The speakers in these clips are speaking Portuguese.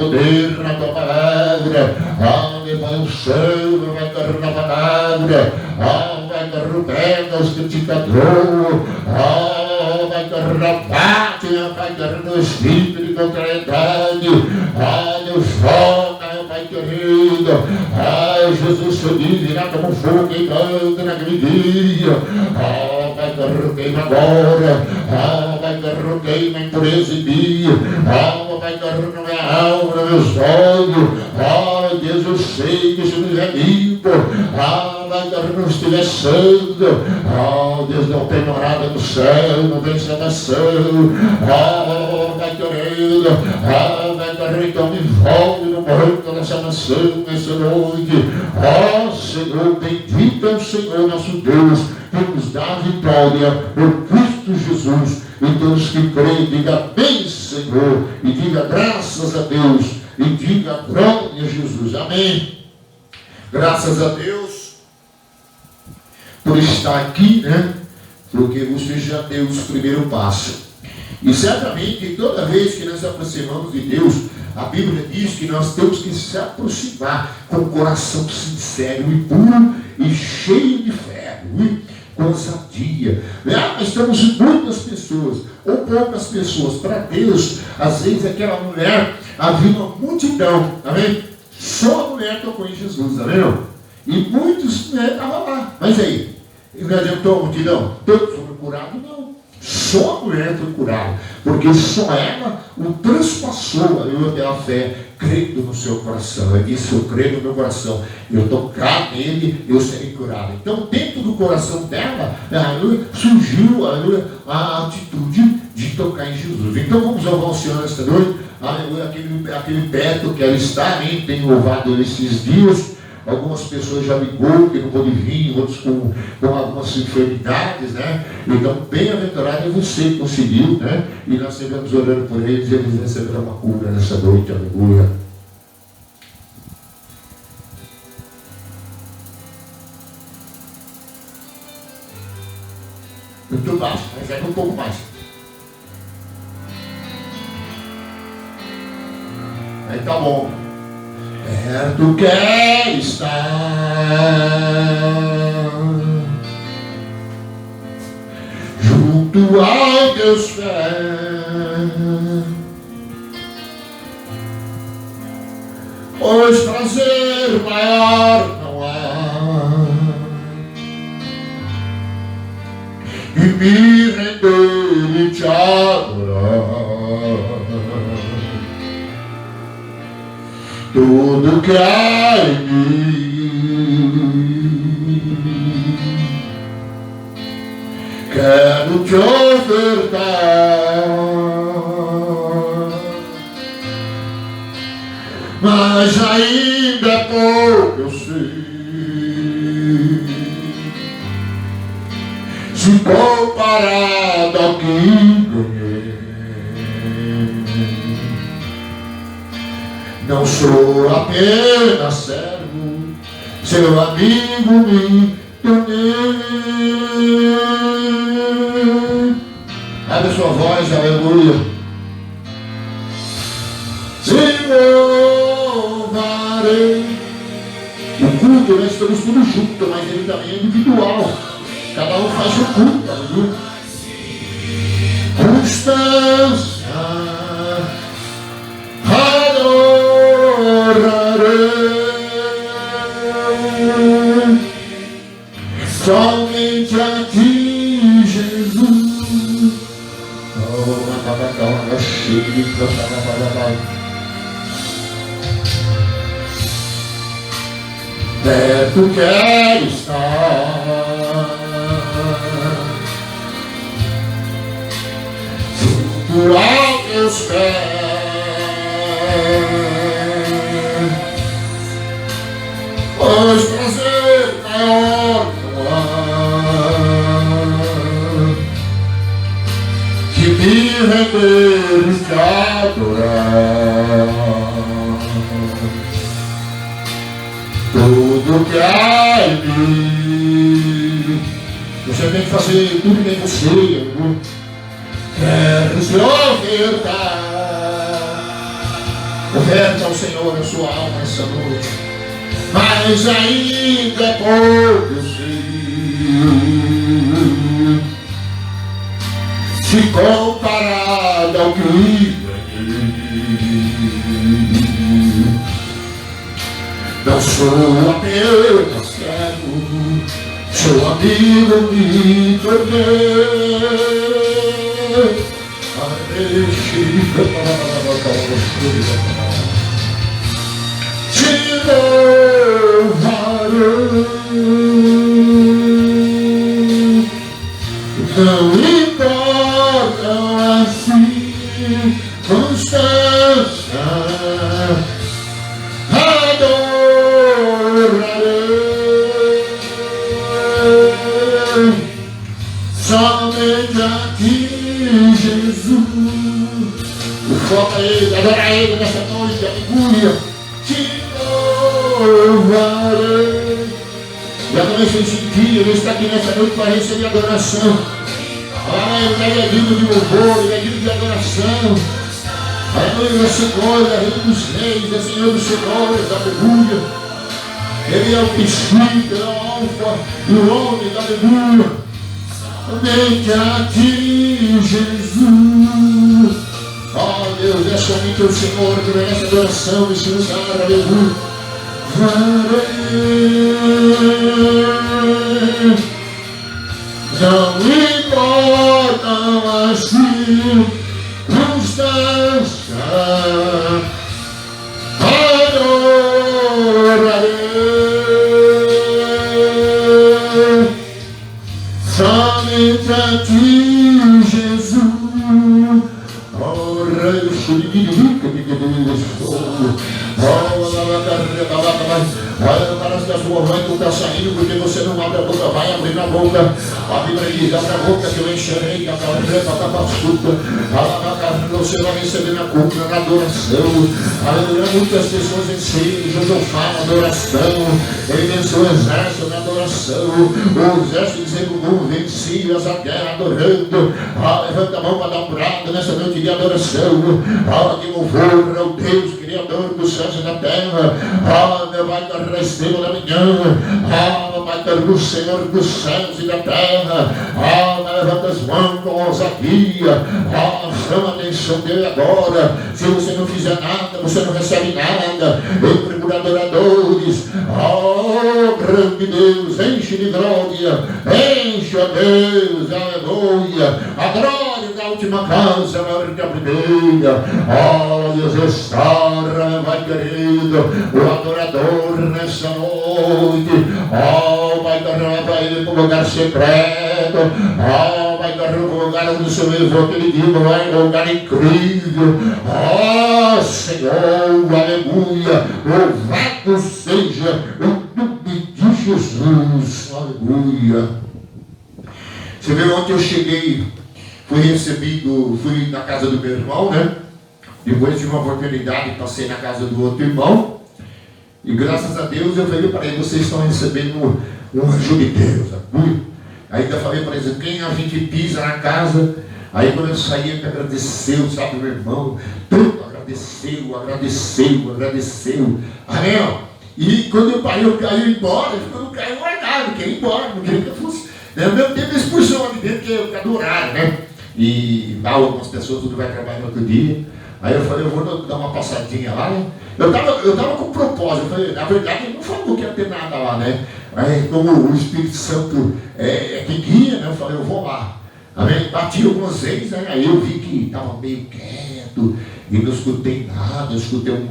poder na tua palavra. Pai, o céu vai cair na palavra. Vai cair pedras que te cadrou. Vai cair na pátria, vai cair no espírito de contrariedade. Deus volta, Pai querido. Jesus se virá como fogo queimando naquele dia. Vai cair queima agora. Vai cair queima a impureza em dia. Vai cair na minha alma, nos meus olhos. Deus, eu sei que Jesus é limpo. Vai cair no Espírito Santo. Deus, não tem morada no céu, não tem salvação. Vai querido. Vai cair, então me envolve no banco da salvação nessa noite. Senhor, bendito é o Senhor nosso Deus, que nos dá a vitória por Cristo Jesus. E todos que creem, diga bem, Senhor, e diga graças a Deus, e diga glória a Jesus. Amém. Graças a Deus por estar aqui, né? Porque você já deu o primeiro passo. E certamente, toda vez que nós nos aproximamos de Deus, a Bíblia diz que nós temos que se aproximar com o coração sincero e puro e cheio de fé, com ousadia. Nós temos muitas pessoas, ou poucas pessoas. Para Deus, às vezes aquela mulher, havia uma multidão, amém? Só a mulher tocou em Jesus, amém? E muitos estavam lá. Mas aí, não adiantou a multidão? Todos foram curados? Não. Só a mulher foi curada, porque só ela o transpassou pela fé, crendo no seu coração. Ela disse: eu creio no meu coração, eu tocar nele, eu serei curado. Então, dentro do coração dela, surgiu a atitude de tocar em Jesus. Então, vamos louvar o Senhor esta noite. Aquele perto que ela está, hein, tem louvado esses dias. Algumas pessoas já ligou que não pode vir, outros com algumas enfermidades, né? Então, bem-aventurado é você que conseguiu, né? E nós estivemos orando por eles e eles receberam uma cura nessa noite, aleluia. Muito baixo, mas é um pouco mais. Aí tá bom. Perto quer estar, junto ao teus pés, pois prazer maior não há, e me render e te adorar. Tudo que há em mim, quero te ofertar, mas ainda é pouco, eu sei, se comparado ao que ganhei. Não sou apenas servo, seu amigo me tornei. Abre a sua voz, aleluia. Te louvarei. O culto, nós estamos todos juntos, mas ele também é individual. Cada um faz o culto, aleluia. Constância. Somente a ti, Jesus. Perto quero estar, junto aos teus pés, pois prazer maior não há, que me render e te adorar. Tudo que há em mim, você tem que fazer tudo que você quero te ofertar, Oferta ao Senhor a sua alma essa noite. Mas ainda é pouco, eu sei, se comparado ao que ganhei. Não sou apenas servo, seu amigo me tornei. Te louvarei, não importa as circunstâncias, adorarei somente a ti, Jesus. Foca ele, adora ele nessa noite, aleluia. Te louvarei. E a noite eu senti, ele está aqui nessa noite para receber adoração. Ele é digno de louvor, ele é digno de adoração. Aleluia, é Senhor, é Rei dos Reis, é Senhor dos Senhores, aleluia. Ele é o princípio, é o alfa e o ômega, aleluia. Somente a ti, Jesus. Oh Deus, é somente o Senhor que merece adoração nesse lugar, aleluia. Não importam as circunstâncias, adorarei somente a ti, Jesus. Oh, Rei do Xiririca, que olha, parece que a sua mãe não está saindo porque você não abre a boca. Vai abrir a boca. A Bíblia diz: abre a boca que eu encherei. Você vai receber na cultura, na adoração. Aleluia. Muitas pessoas ensinam, Jesus fala adoração. Ele venceu o exército na adoração. O exército dizendo: vencia essa guerra adorando. Levanta a mão para dar um brado nessa noite de adoração. De louvor ao Deus Criador dos céus e da terra. Meu Pai, da estrela da manhã. Meu Pai, do Senhor dos céus e da terra. Levanta as mãos com ousadia. Chama a atenção dele agora. Se você não fizer nada, você não recebe nada. Entre por adoradores. Grande Deus, enche de glória. Enche, ó Deus, aleluia. A glória da última casa, maior que a primeira. Deus, restaura, vai querido, o adorador nessa noite. Vai tornar para ele para um lugar secreto. Vai tornar para um lugar onde o Senhor levou aquele dia, vai um lugar incrível. Senhor, aleluia. Louvado seja o nome de Jesus, aleluia. Você vê, ontem eu cheguei, fui na casa do meu irmão, né? Depois tive uma oportunidade, passei na casa do outro irmão. E graças a Deus eu falei para ele: vocês estão recebendo um anjo de Deus. Ainda falei para eles: quem a gente pisa na casa. Aí quando eu saí, ele agradeceu, sabe, meu irmão? Tudo agradeceu. Amém? E quando eu parei, eu caí embora. Eu não caí guardado, queria ir embora, não queria que eu fosse. Ao mesmo tempo, expulsão ali dentro, que é do horário, né? E algumas pessoas, tudo vai trabalhar no outro dia. Aí eu falei: eu vou dar uma passadinha lá, né? Eu tava com propósito. Eu falei, na verdade, ele não falou que ia ter nada lá, né? Aí, como o Espírito Santo é que guia, né? Eu falei: eu vou lá. Amém? Bati algumas vezes, né? Aí eu vi que estava meio quieto, e não escutei nada, eu escutei um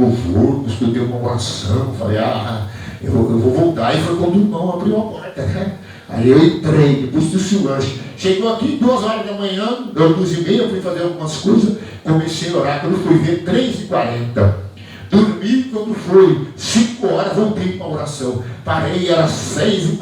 louvor, não escutei uma oração. Eu falei: eu vou voltar. E foi quando o irmão abriu a porta, né? Aí eu entrei, depois do o lanche. Chegou aqui 2 horas da manhã, 2h30, eu fui fazer algumas coisas, comecei a orar. Quando fui ver, 3h40. Dormi, quando foi 5 horas, voltei para a oração. Parei, era 6h50,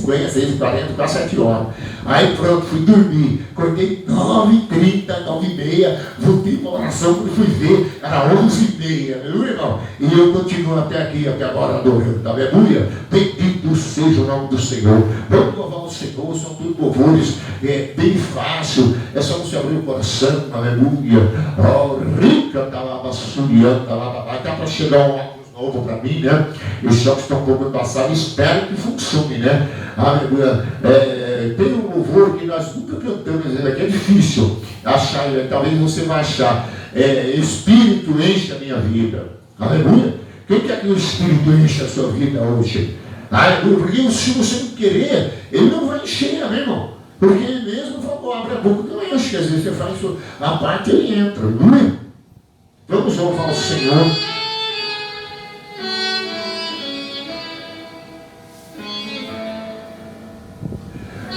6h40, quase 7 horas. Aí pronto, fui dormir. Acordei 9h30, 9h30. Voltei para a oração, quando fui ver, era 11h30, meu irmão. E eu continuo até aqui, até agora, adorando. Aleluia. Bendito seja o nome do Senhor. Vamos louvar o Senhor, são tudo louvores. É bem fácil. É só você abrir o coração. Aleluia. Oh, rica, talaba, surianta, talaba. Dá para chegar um óculos novo para mim, né? Os jogos estão um pouco passados, espero que funcione, né? Aleluia. Tem um louvor que nós nunca cantamos, aqui é difícil achar, talvez você vai achar. Espírito enche a minha vida. Aleluia. Quem quer que o Espírito enche a sua vida hoje? Aleluia. Porque se você não querer, ele não vai encher, amém, irmão? Porque ele mesmo falou, abre a boca, não enche. Às vezes você faz isso, a parte ele entra. Aleluia. Vamos louvar o Senhor.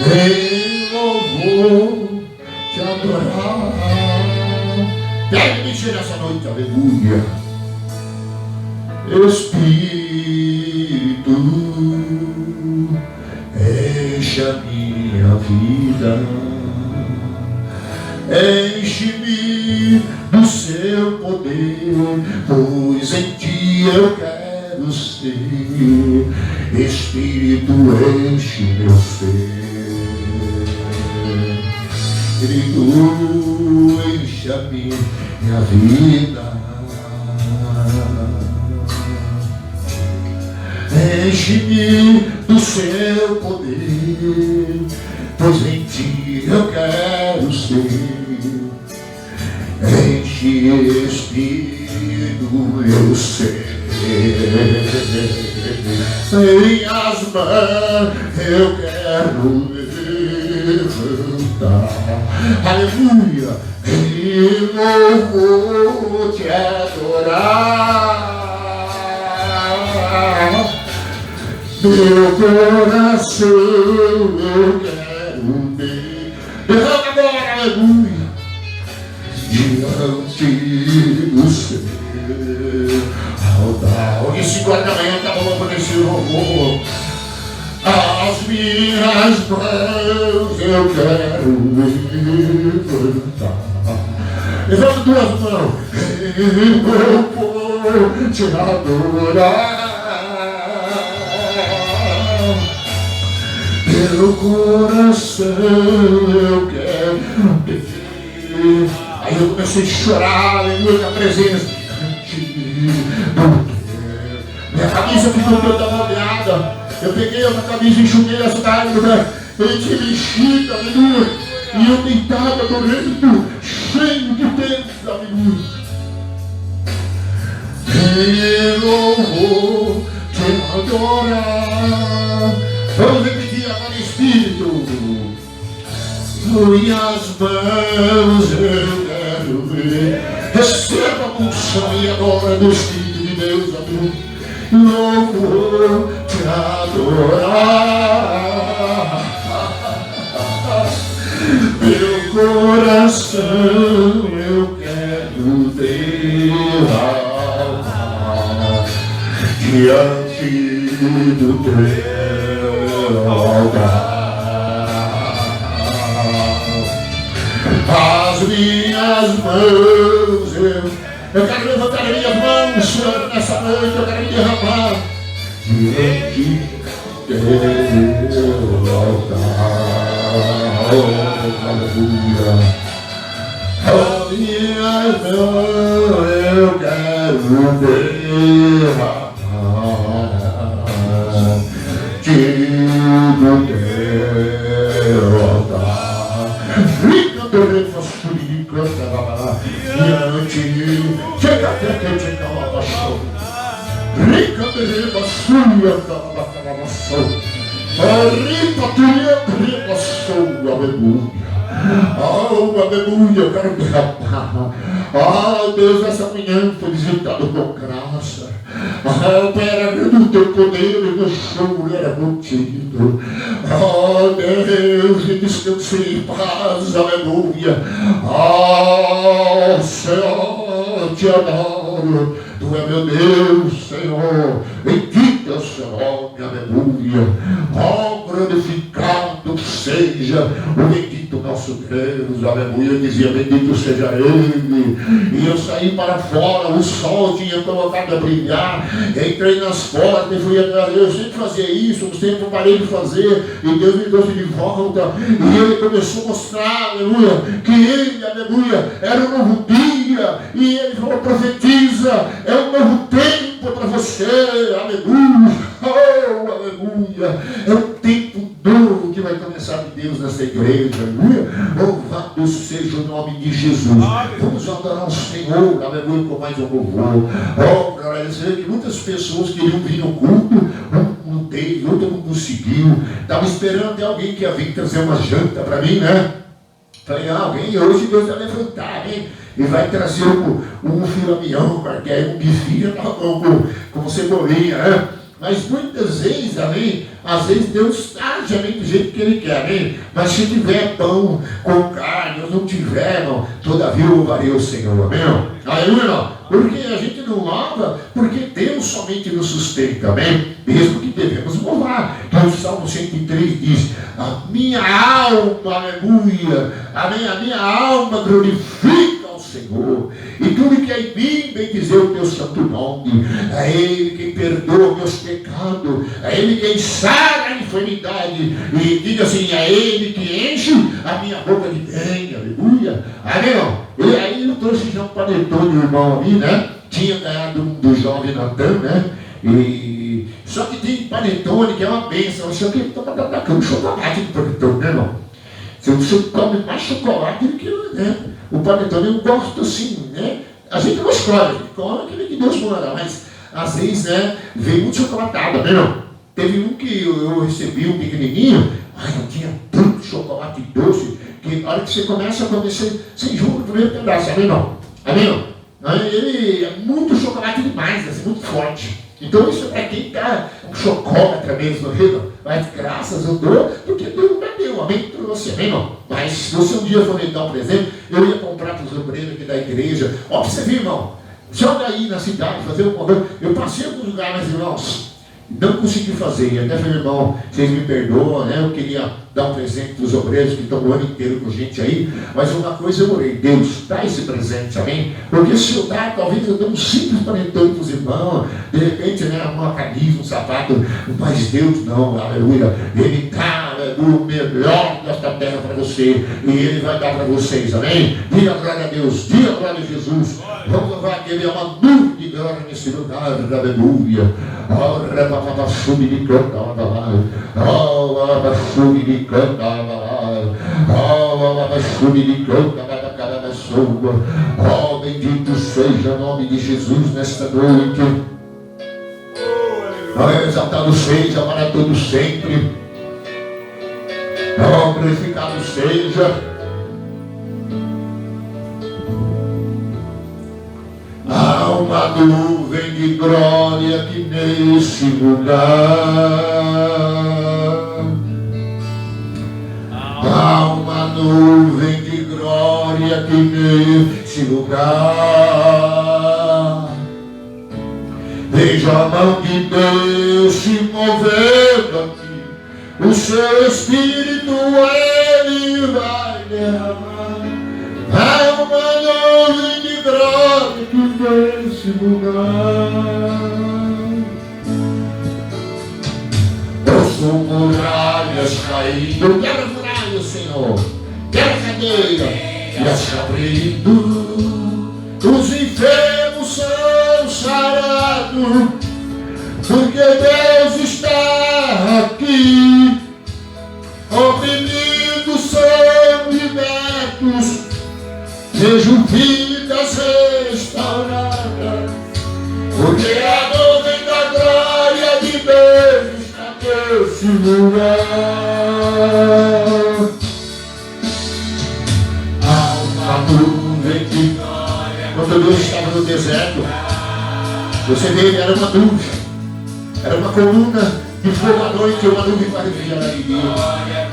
Eu vou te adorar. Pega-me nessa noite, aleluia. Espírito, enche a minha vida, enche-me do seu poder, pois em ti eu quero ser. Espírito, enche meu ser. Espírito, enche a minha vida, enche-me do seu poder, pois em ti eu quero ser. Enche, Espírito, meu ser. Em as mãos eu quero levantar. Aleluia. Eu vou te adorar. Meu coração eu quero ver. Derrama agora, aleluia. Diante do seu altar. Hoje 5 horas da manhã está bom para esse louvor. As minhas mãos eu quero levantar. Levanta duas mãos. Eu vou te adorar. Meu coração eu quero ter. Aí eu comecei a chorar, aleluia, na presença. Minha camisa ficou toda molhada. Eu peguei a camisa e enxuguei as lágrimas. Ele tinha mexido, aleluia. E eu deitado, adorando, cheio de Deus, aleluia. Eu vou te adorar. Vamos repetir agora, Espírito. Minhas mãos eu quero ver. Receba a unção e agora do Espírito de Deus, aleluia. Eu vou te adorar. Meu coração eu quero derramar diante do teu altar. As minhas mãos eu quero levantar as minhas mãos, Senhor, nessa noite eu quero me derramar diante do teu altar. Aleluia. As minhas mãos eu quero derramar diante do teu altar. Fica doendo a surica, diante, chega até que eu te dá uma paixão. Rica doendo a surica, rica doendo a sua, aleluia. Oh, aleluia, eu quero derramar. Oh, Deus, essa manhã foi visitado com graça. Oh, Pai, era grande o teu poder e meu choro era contido. Oh, Deus, e descansei em paz, aleluia. Oh, Senhor, te adoro. Tu é meu Deus, Senhor. Em ti bendito é o seu nome, aleluia. Oh, glorificado seja o bendito nosso Deus, aleluia. Eu dizia, bendito seja Ele. E eu saí para fora, o sol tinha colocado a brilhar. Entrei nas portas e fui atrás. Eu sempre fazia isso, eu sempre parei de fazer. E Deus me trouxe de volta. E Ele começou a mostrar, aleluia, que Ele, aleluia, era um novo dia. E Ele falou, profetiza, é um novo tempo para você, aleluia. Oh, aleluia. É um tempo novo que vai começar de Deus nessa igreja, aleluia. Louvado seja o nome de Jesus. Vamos adorar o Senhor, aleluia, com mais um louvor. Oh, agradecer que muitas pessoas queriam vir no culto, não teve, outra não conseguiu. Estava esperando até alguém que ia vir trazer uma janta para mim, né? Falei, alguém hoje Deus vai levantar, hein? E vai trazer um filamião, um bifinho com cebolinha, né? Mas muitas vezes, amém, às vezes Deus age, amém, do jeito que Ele quer, amém. Mas se tiver pão com carne, ou não tiver, não, todavia eu louvarei o Senhor, amém. Aleluia, não. Porque a gente não louva, porque Deus somente nos sustenta, amém. Mesmo que devemos louvar. Então o Salmo 103 diz, a minha alma, aleluia, amém, a minha alma glorifica ao Senhor, e tudo que é em mim vem dizer o teu santo nome. É Ele quem perdoa meus pecados, é Ele quem sara a enfermidade, e diga assim, é Ele que enche a minha boca de bem, aleluia, amém. E aí eu trouxe já um panetone, irmão ali, né? Tinha ganhado do jovem Natan, né? E só que tem panetone que é uma bênção. Isso aqui está dando chocolate de panetone, né, irmão? Você come mais chocolate do que, né? O panetone eu gosto assim, né? A gente não escolhe, a gente come aquele que Deus manda, mas às vezes, né, vem muito chocolatado, né, não? Teve um que eu recebi, um pequenininho, não tinha tanto chocolate doce, que a hora que você começa a comer, você enjoa o primeiro pedaço, amém, não? Amém, não? Ele é muito chocolate demais, assim, muito forte. Então isso é para quem está um chocólatra mesmo, viu? Mas graças eu dou, porque Deus me deu, amém, trouxe, amém, não? Mas se você um dia for me dar um presente, eu ia comprar para os obreiros aqui da igreja. Ó, para você ver, irmão, joga aí na cidade, fazer um convênio. Eu passei alguns lugares, mas irmãos, não consegui fazer. E até falei, irmão, vocês me perdoam, né? Eu queria dar um presente para os obreiros que estão o ano inteiro com gente aí. Mas uma coisa eu orei, Deus, dá esse presente, amém? Porque se eu dar, talvez eu dê um simples panetone para os irmãos, de repente, né, uma camisa, um sapato. Mas Deus não, aleluia. Ele dá o melhor desta terra para você. E Ele vai dar para vocês, amém? Diga glória a Deus, diga glória a Jesus. Vamos louvar que Ele é uma nuvem de glória nesse lugar, aleluia. Oh, bendito seja o nome de Jesus nesta noite. Exaltado seja para todo sempre. Glorificado seja. Há uma nuvem de glória aqui nesse lugar. Há uma nuvem de glória aqui nesse lugar. Veja a mão de Deus se movendo aqui. O seu Espírito Ele vai derramar. Há uma nuvem de glória aqui nesse lugar. Ouço muralhas caindo. Quebra muralhas, Senhor. Quebra cadeira. E as abrindo. Os enfermos são sarados. Porque Deus está aqui. Oprimidos são libertos. Sejam vidas restauradas. Porque a nuvem da glória de Deus está nesse lugar. Há uma nuvem de glória. Quando Deus estava no deserto, você vê, era uma nuvem. Era uma coluna de fogo à noite, uma nuvem para dia na dia.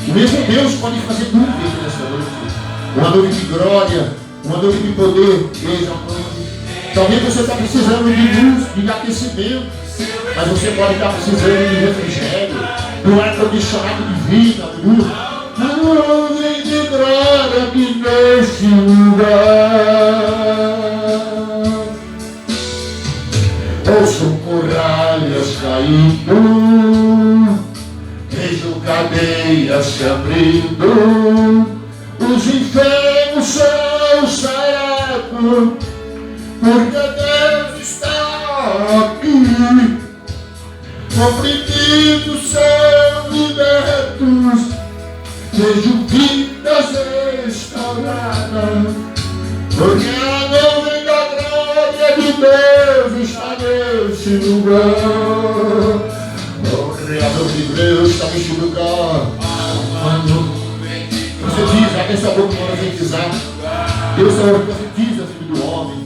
O mesmo Deus pode fazer nuvens nessa noite. Uma nuvem de glória, uma nuvem de poder. Talvez você está precisando de luz, de aquecimento. Mas você pode estar precisando de refrigério, do ar-condicionado divino, aleluia. A nuvem de glória aqui nesse lugar. Ouço muralhas caindo, vejo cadeias se abrindo, os enfermos são sarados, porque Deus está aqui. Oprimidos são libertos, vejo vidas restauradas, porque a nuvem da glória de Deus está nesse lugar. O Criador de Deus está nesse lugar. Profetiza, abre essa boca para profetizar. Deus profetiza, filho do homem.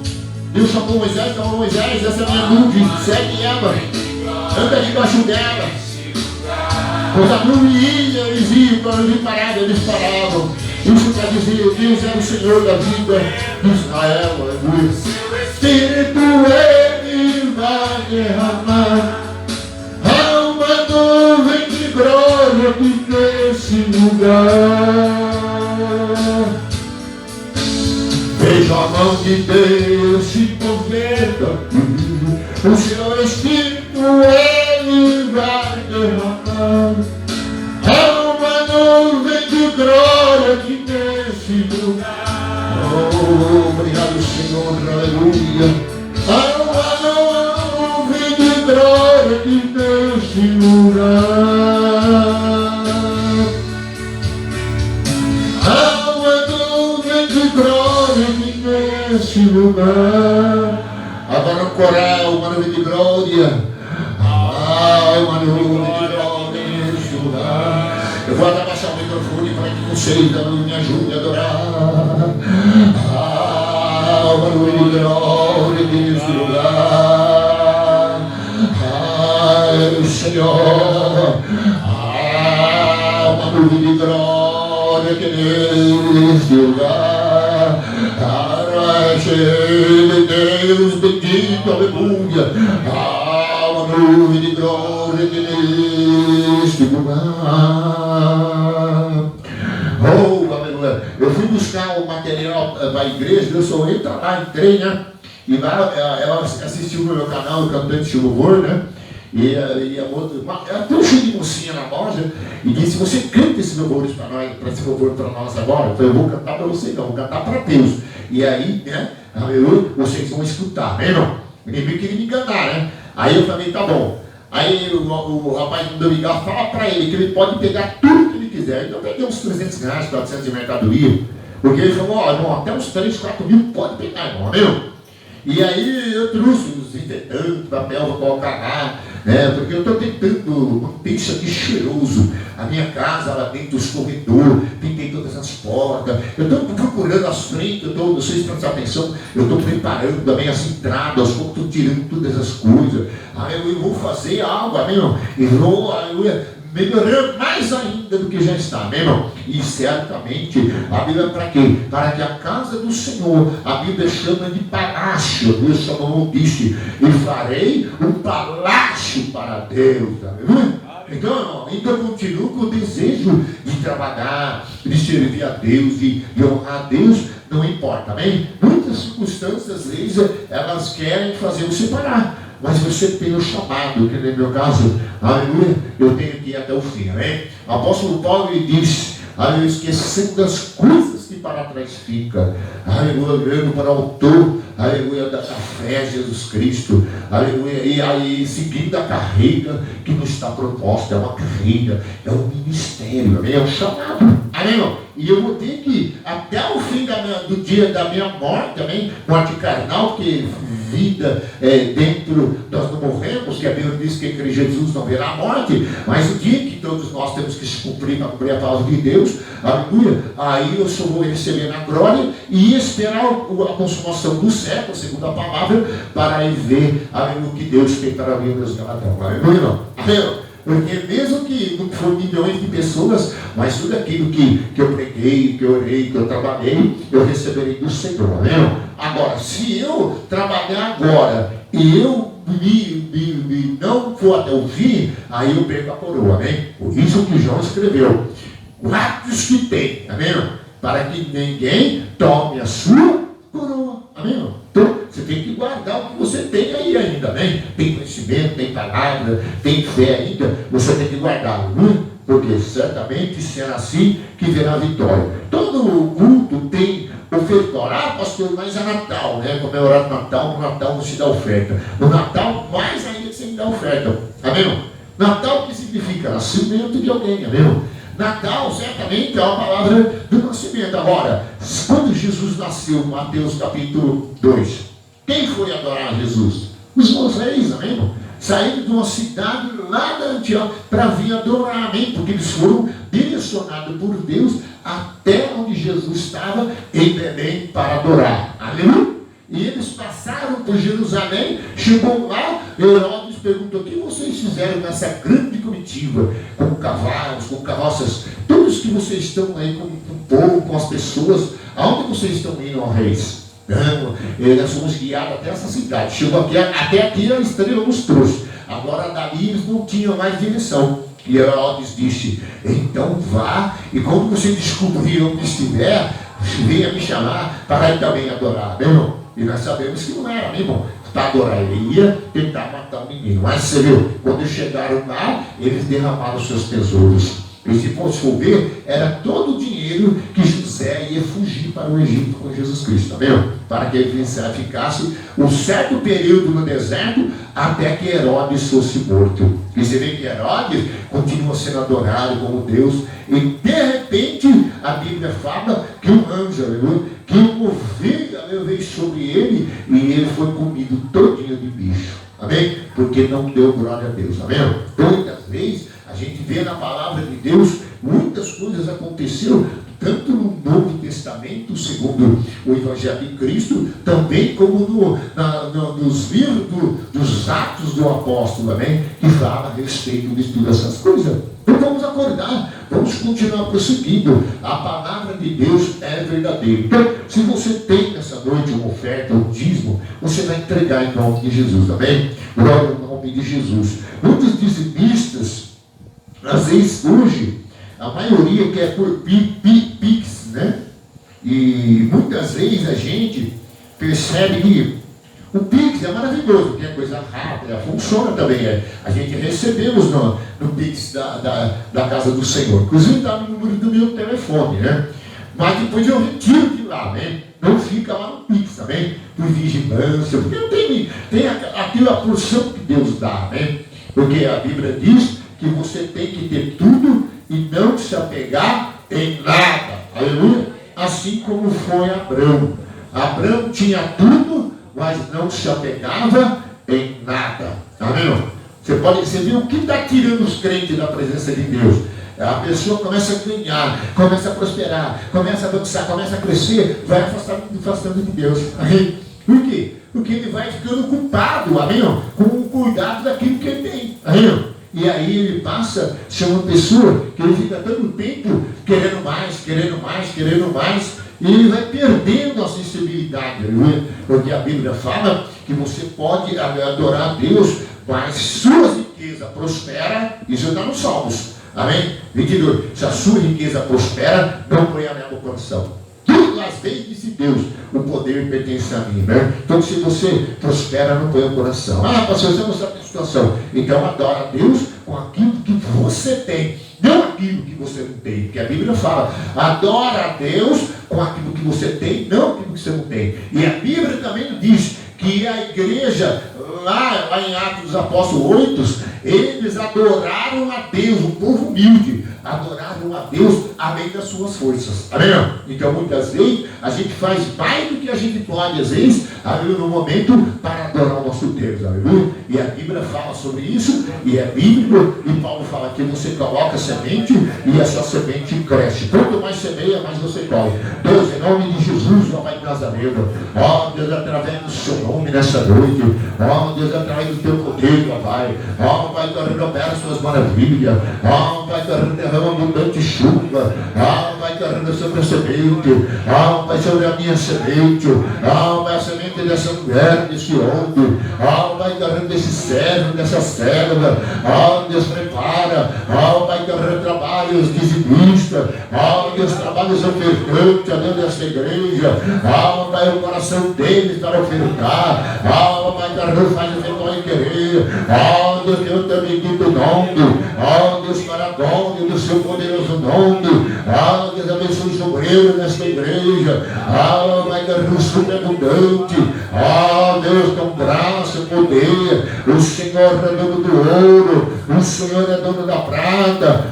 Deus chamou Moisés, essa é a minha nuvem, segue ela, anda debaixo dela. Pois a nuvem ia, eles iam, quando eles paravam, eles paravam. Isso quer dizer, Deus é o Senhor da vida de Israel, aleluia. Espírito ele vai derramar, há uma nuvem de glória aqui nesse lugar. Vejo a mão de Deus se movendo, o seu Espírito ele vai derramar, há uma nuvem de glória aqui nesse lugar. Oh, obrigado, Senhor, aleluia. Há uma nuvem de glória aqui nesse lugar. Há uma nuvem de glória aqui nesse lugar. Agora um coral, uma nuvem de glória. Uma nuvem de glória nesse lugar. Eu vou abaixar o microfone para que vocês me ajudem a adorar. Uma nuvem de glória nesse lugar. Senhor. Uma nuvem de glória que nesse lugar. Deus bendito, aleluia. Uma nuvem de glória que neste lugar. Oh, aleluia. Eu fui buscar o material para a igreja, eu só entrei, né? E lá ela assistiu no meu canal, o cantante de louvor, né? E a outra, ela tão cheia de mocinha na loja e disse: você canta esse louvor para nós, esse louvor para nós agora? Eu falei: eu vou cantar para você, não, vou cantar para Deus. E aí, né? Aleluia, vocês vão escutar, né, irmão? O inimigo queria me enganar, né? Aí eu falei: tá bom. Aí o rapaz me deu ligar, fala para ele que ele pode pegar tudo que ele quiser. Então eu peguei uns 300 reais, 400 de mercadoria, porque ele falou: ó, irmão, até uns 3, 4 mil pode pegar, irmão, meu. E aí eu trouxe os desinfetantes, papel para colocar lá, né? Porque eu estou tentando manter isso aqui cheiroso. A minha casa lá dentro dos corredores, pintei todas as portas. Eu estou procurando as frentes, não sei se prestar atenção, eu estou preparando também as entradas, estou tirando todas as coisas. Aí eu vou fazer algo, amém? E vou, melhorando mais ainda do que já está, meu irmão. E certamente a Bíblia é para quê? Para que a casa do Senhor, a Bíblia chama de palácio. Deus chamou, disse: e farei um palácio para Deus, aleluia. Então eu continuo com o desejo de trabalhar, de servir a Deus, de honrar a Deus, não importa, amém? Muitas circunstâncias, às vezes, elas querem fazer você parar. Mas você tem o chamado, que no meu caso, aleluia, eu tenho que ir até o fim, amém? O apóstolo Paulo diz: aleluia, esquecendo das coisas que para trás fica, aleluia, olhando para o autor, aleluia, da fé, Jesus Cristo, aleluia, e aí seguindo a carreira que nos está proposta. É uma carreira, é um ministério, amém? É um chamado, amém, irmão? E eu vou ter que ir até o fim do dia da minha morte, amém? Morte carnal, porque vida dentro, nós não morremos, que a Bíblia diz que em Jesus não verá a morte, mas o dia que todos nós temos que se cumprir para cumprir a palavra de Deus, aleluia, aí eu só vou receber na glória e esperar a consumação do século, segundo a palavra, para ir ver, aleluia, o que Deus tem para mim, meus galadão, aleluia, não, amém? Porque mesmo que não for milhões de pessoas, mas tudo aquilo que eu preguei, que eu orei, que eu trabalhei, eu receberei do Senhor, amém? Agora, se eu trabalhar agora e eu me e não for até o fim, aí eu perco a coroa, amém? Por isso que João escreveu, guarde-os que tem, amém? Para que ninguém tome a sua coroa, amém? Então, você tem que guardar o que você tem aí ainda, amém? Tem conhecimento, tem palavra, tem fé ainda, você tem que guardar, porque certamente será assim que verá a vitória. Todo culto tem ofertório. Ah, pastor, mas é Natal, né? Comemorar Natal, no Natal você dá oferta. No Natal, mais ainda você dá oferta. Amém? Natal, o que significa? Nascimento de alguém, amém? Natal, certamente, é uma palavra do nascimento. Agora, quando Jesus nasceu, Mateus capítulo 2, quem foi adorar Jesus? Os bons reis, amém? Saíram de uma cidade lá da Antioquia para vir adorar, amém? Porque eles foram direcionados por Deus até onde Jesus estava em Belém para adorar, aleluia? E eles passaram por Jerusalém, chegou lá, Herodes perguntou: o que vocês fizeram nessa grande comitiva, com cavalos, com carroças, todos que vocês estão aí com o povo, com as pessoas, aonde vocês estão indo, ó reis? Não, nós fomos guiados até essa cidade, chegou aqui, até aqui a estrela nos trouxe, agora dali eles não tinham mais direção. E Herodes disse: então vá, e quando você descobrir onde estiver, venha me chamar para ir também adorar, meu irmão. E nós sabemos que não era, meu irmão, para adorar. Ele ia tentar matar o menino, mas você viu, quando chegaram lá, eles derramaram seus tesouros. E se fosse for ver, era todo o dinheiro que José ia fugir para o Egito com Jesus Cristo, tá vendo? Para que ele ficasse um certo período no deserto, até que Herodes fosse morto. E você vê que Herodes continua sendo adorado como Deus, e de repente a Bíblia fala que um anjo, aleluia, que uma ovelha veio sobre ele, e ele foi comido todinho de bicho, amém? Porque não deu glória a Deus, amém? Muitas vezes a gente vê na palavra de Deus, muitas coisas aconteceram, tanto no Novo Testamento, segundo o Evangelho de Cristo, também como nos livros dos Atos do Apóstolo, amém? Que fala a respeito de todas essas coisas. Então vamos acordar, vamos continuar prosseguindo. A palavra de Deus é verdadeira. Então, se você tem nessa noite uma oferta, um dízimo, você vai entregar em nome de Jesus, amém? Glória ao nome de Jesus. Muitos dizimistas, às vezes hoje, a maioria quer por Pix, né? E muitas vezes a gente percebe que o Pix é maravilhoso, porque é coisa rápida, funciona também. A gente recebemos no Pix da casa do Senhor. Inclusive está no número do meu telefone, né? Mas depois eu retiro de lá, né? Não fica lá no Pix também, por vigilância, porque não tem aquilo a porção que Deus dá, né? Porque a Bíblia diz que você tem que ter tudo e não se apegar em nada, aleluia? Assim como foi Abraão. Abraão tinha tudo, mas não se apegava em nada, amém? Você viu o que está tirando os crentes da presença de Deus? A pessoa começa a ganhar, começa a prosperar, começa a avançar, começa a crescer, vai afastando de Deus, amém? Por quê? Porque ele vai ficando culpado, amém? Com o cuidado daquilo que ele tem, amém? E aí ele passa a ser uma pessoa que ele fica tanto tempo querendo mais, e ele vai perdendo a sensibilidade, porque a Bíblia fala que você pode adorar a Deus, mas sua riqueza prospera, isso está nos Salmos, amém? 22, se a sua riqueza prospera, não ponha a mão no coração. Às vezes disse Deus, o poder pertence a mim, né? Então se você prospera, não põe o coração. Ah, pastor, você não sabe a situação. Então adora a Deus com aquilo que você tem, não aquilo que você não tem. Porque a Bíblia fala, adora a Deus com aquilo que você tem, não aquilo que você não tem. E a Bíblia também diz que a igreja, lá em Atos dos Apóstolos 8, eles adoraram a Deus, um povo humilde, adoraram a Deus além das suas forças, amém? Então muitas vezes a gente faz mais do que a gente pode, às vezes, no momento, para adorar o nosso Deus, aleluia? E a Bíblia fala sobre isso, e é bíblico, e Paulo fala que você coloca semente, e essa semente cresce. Quanto mais semeia, mais você colhe. Deus, em nome de Jesus, ó Pai de Nazareno, ó Deus, através do seu nome nessa noite, ó Deus, através do teu poder, ó Pai, ó Pai, opera suas maravilhas, ó Pai, derrama abundante chuva, ó Pai, carrega sobre a semente. Pai, sobre a minha semente. Pai, a semente dessa mulher, desse homem. Pai, carrega desse servo, dessa serva. Deus, prepara. Pai, carrega trabalhos dizimistas. Deus, trabalhos ofertantes, Deus, dessa igreja. Pai, o coração deles para ofertar. Pai, carrega, faz o retorno em querer. Deus, que eu também digo o nome. Deus, para a glória do seu poderoso nome. Deus, abençoe o sobreiro nesta igreja. Vai dar um superabundante. Deus, com graça e poder. O Senhor é dono do ouro. O Senhor é dono da prata.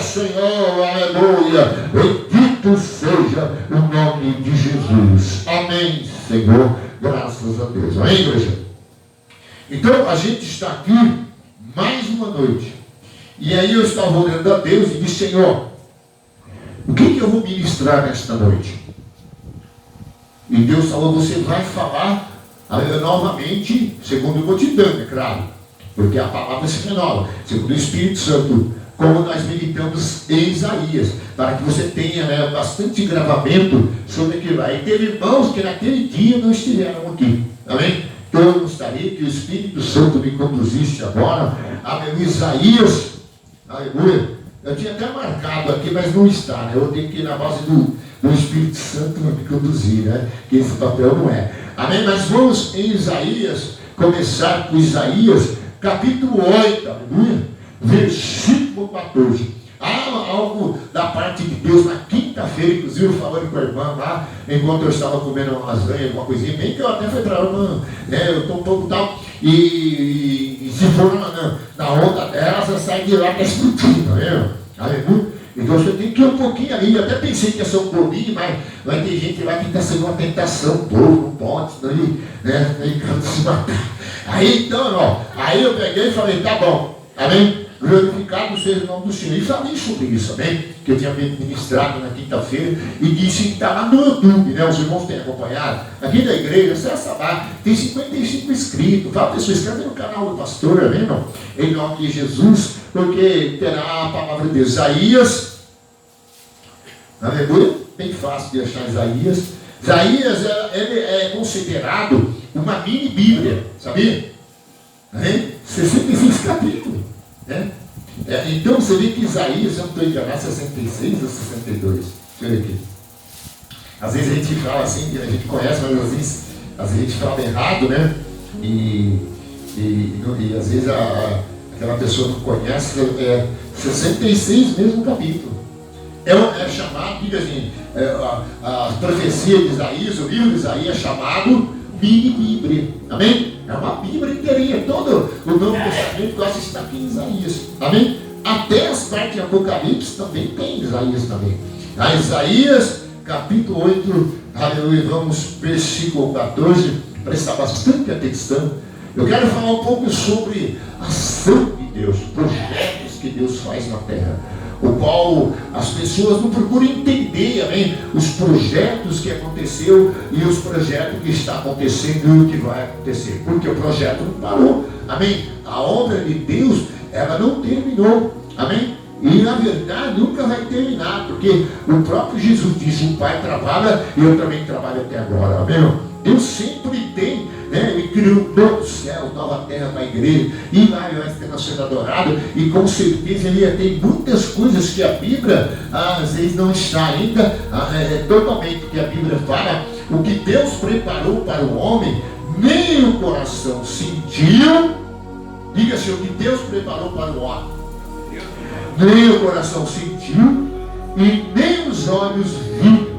Senhor, aleluia. Bendito seja o nome de Jesus. Amém, Senhor. Graças a Deus. Amém, igreja? Então, a gente está aqui mais uma noite. E aí eu estava orando a Deus e disse: Senhor, o que eu vou ministrar nesta noite? E Deus falou: você vai falar novamente, segundo eu vou te dando, é claro, porque a palavra se renova, segundo o Espírito Santo, como nós meditamos em Isaías, para que você tenha bastante gravamento sobre aquilo lá. E teve irmãos que naquele dia não estiveram aqui, amém? Então eu gostaria que o Espírito Santo me conduzisse agora a Isaías, aleluia. Eu tinha até marcado aqui, mas não está, né? Eu tenho que ir na base do Espírito Santo para me conduzir, né? Que esse papel não é. Amém? Mas vamos em Isaías, começar com Isaías, capítulo 8, aleluia, versículo 14. Há algo da parte de Deus na quinta-feira, inclusive falando com a irmã lá, enquanto eu estava comendo uma lasanha, alguma coisinha, bem que eu até fui para ela, eu estou um pouco tal, e se for na onda dela, você sai de lá que é explodindo, tá vendo? Aleluia. Então você tem que ir um pouquinho ali. Eu até pensei que ia ser um pouquinho, mas vai ter gente lá que está sendo uma tentação, povo, não pode, senão ele cansa se matar. Aí então, aí eu peguei e falei: tá bom, amém? Glorificado seja o nome do Senhor. E falei sobre isso, amém? Que eu tinha ministrado na quinta-feira e disse que está lá no YouTube, né? Os irmãos têm acompanhado. Aqui da igreja, acessa lá, tem 55 inscritos. Fala, pessoal, inscreve no canal do pastor, amém, irmão? Em nome de Jesus, porque terá a palavra de Isaías, aleluia, bem fácil de achar Isaías. Isaías, ele é considerado uma mini Bíblia, sabia? Amém? 66 capítulos. Então você vê que Isaías, se eu não estou enganado, 66 ou 62? Deixa eu ver aqui. Às vezes a gente fala assim, a gente conhece, mas às vezes a gente fala errado, né? E às vezes aquela pessoa não conhece, 66 mesmo capítulo. É chamado, diga assim, a profecia de Isaías, o livro de Isaías é chamado mini Bíblia. Amém? É uma Bíblia inteirinha. Todo o Novo Testamento quase está aqui em Isaías. Amém? Até as partes de Apocalipse também tem Isaías também. Isaías, capítulo 8, aleluia, vamos, versículo 14, prestar bastante atenção. Eu quero falar um pouco sobre a ação de Deus, projetos que Deus faz na terra, o qual as pessoas não procuram entender, amém, os projetos que aconteceu e os projetos que está acontecendo e o que vai acontecer, porque o projeto não parou, amém, a obra de Deus, ela não terminou, amém, e na verdade nunca vai terminar, porque o próprio Jesus disse: o Pai trabalha e eu também trabalho até agora, amém. Deus sempre tem, Ele criou um novo céu, nova terra para a igreja, e vai sendo adorado, e com certeza Ele tem muitas coisas que a Bíblia às vezes não está ainda totalmente, porque a Bíblia fala o que Deus preparou para o homem, nem o coração sentiu, diga assim, o que Deus preparou para o homem, nem o coração sentiu, e nem os olhos viram,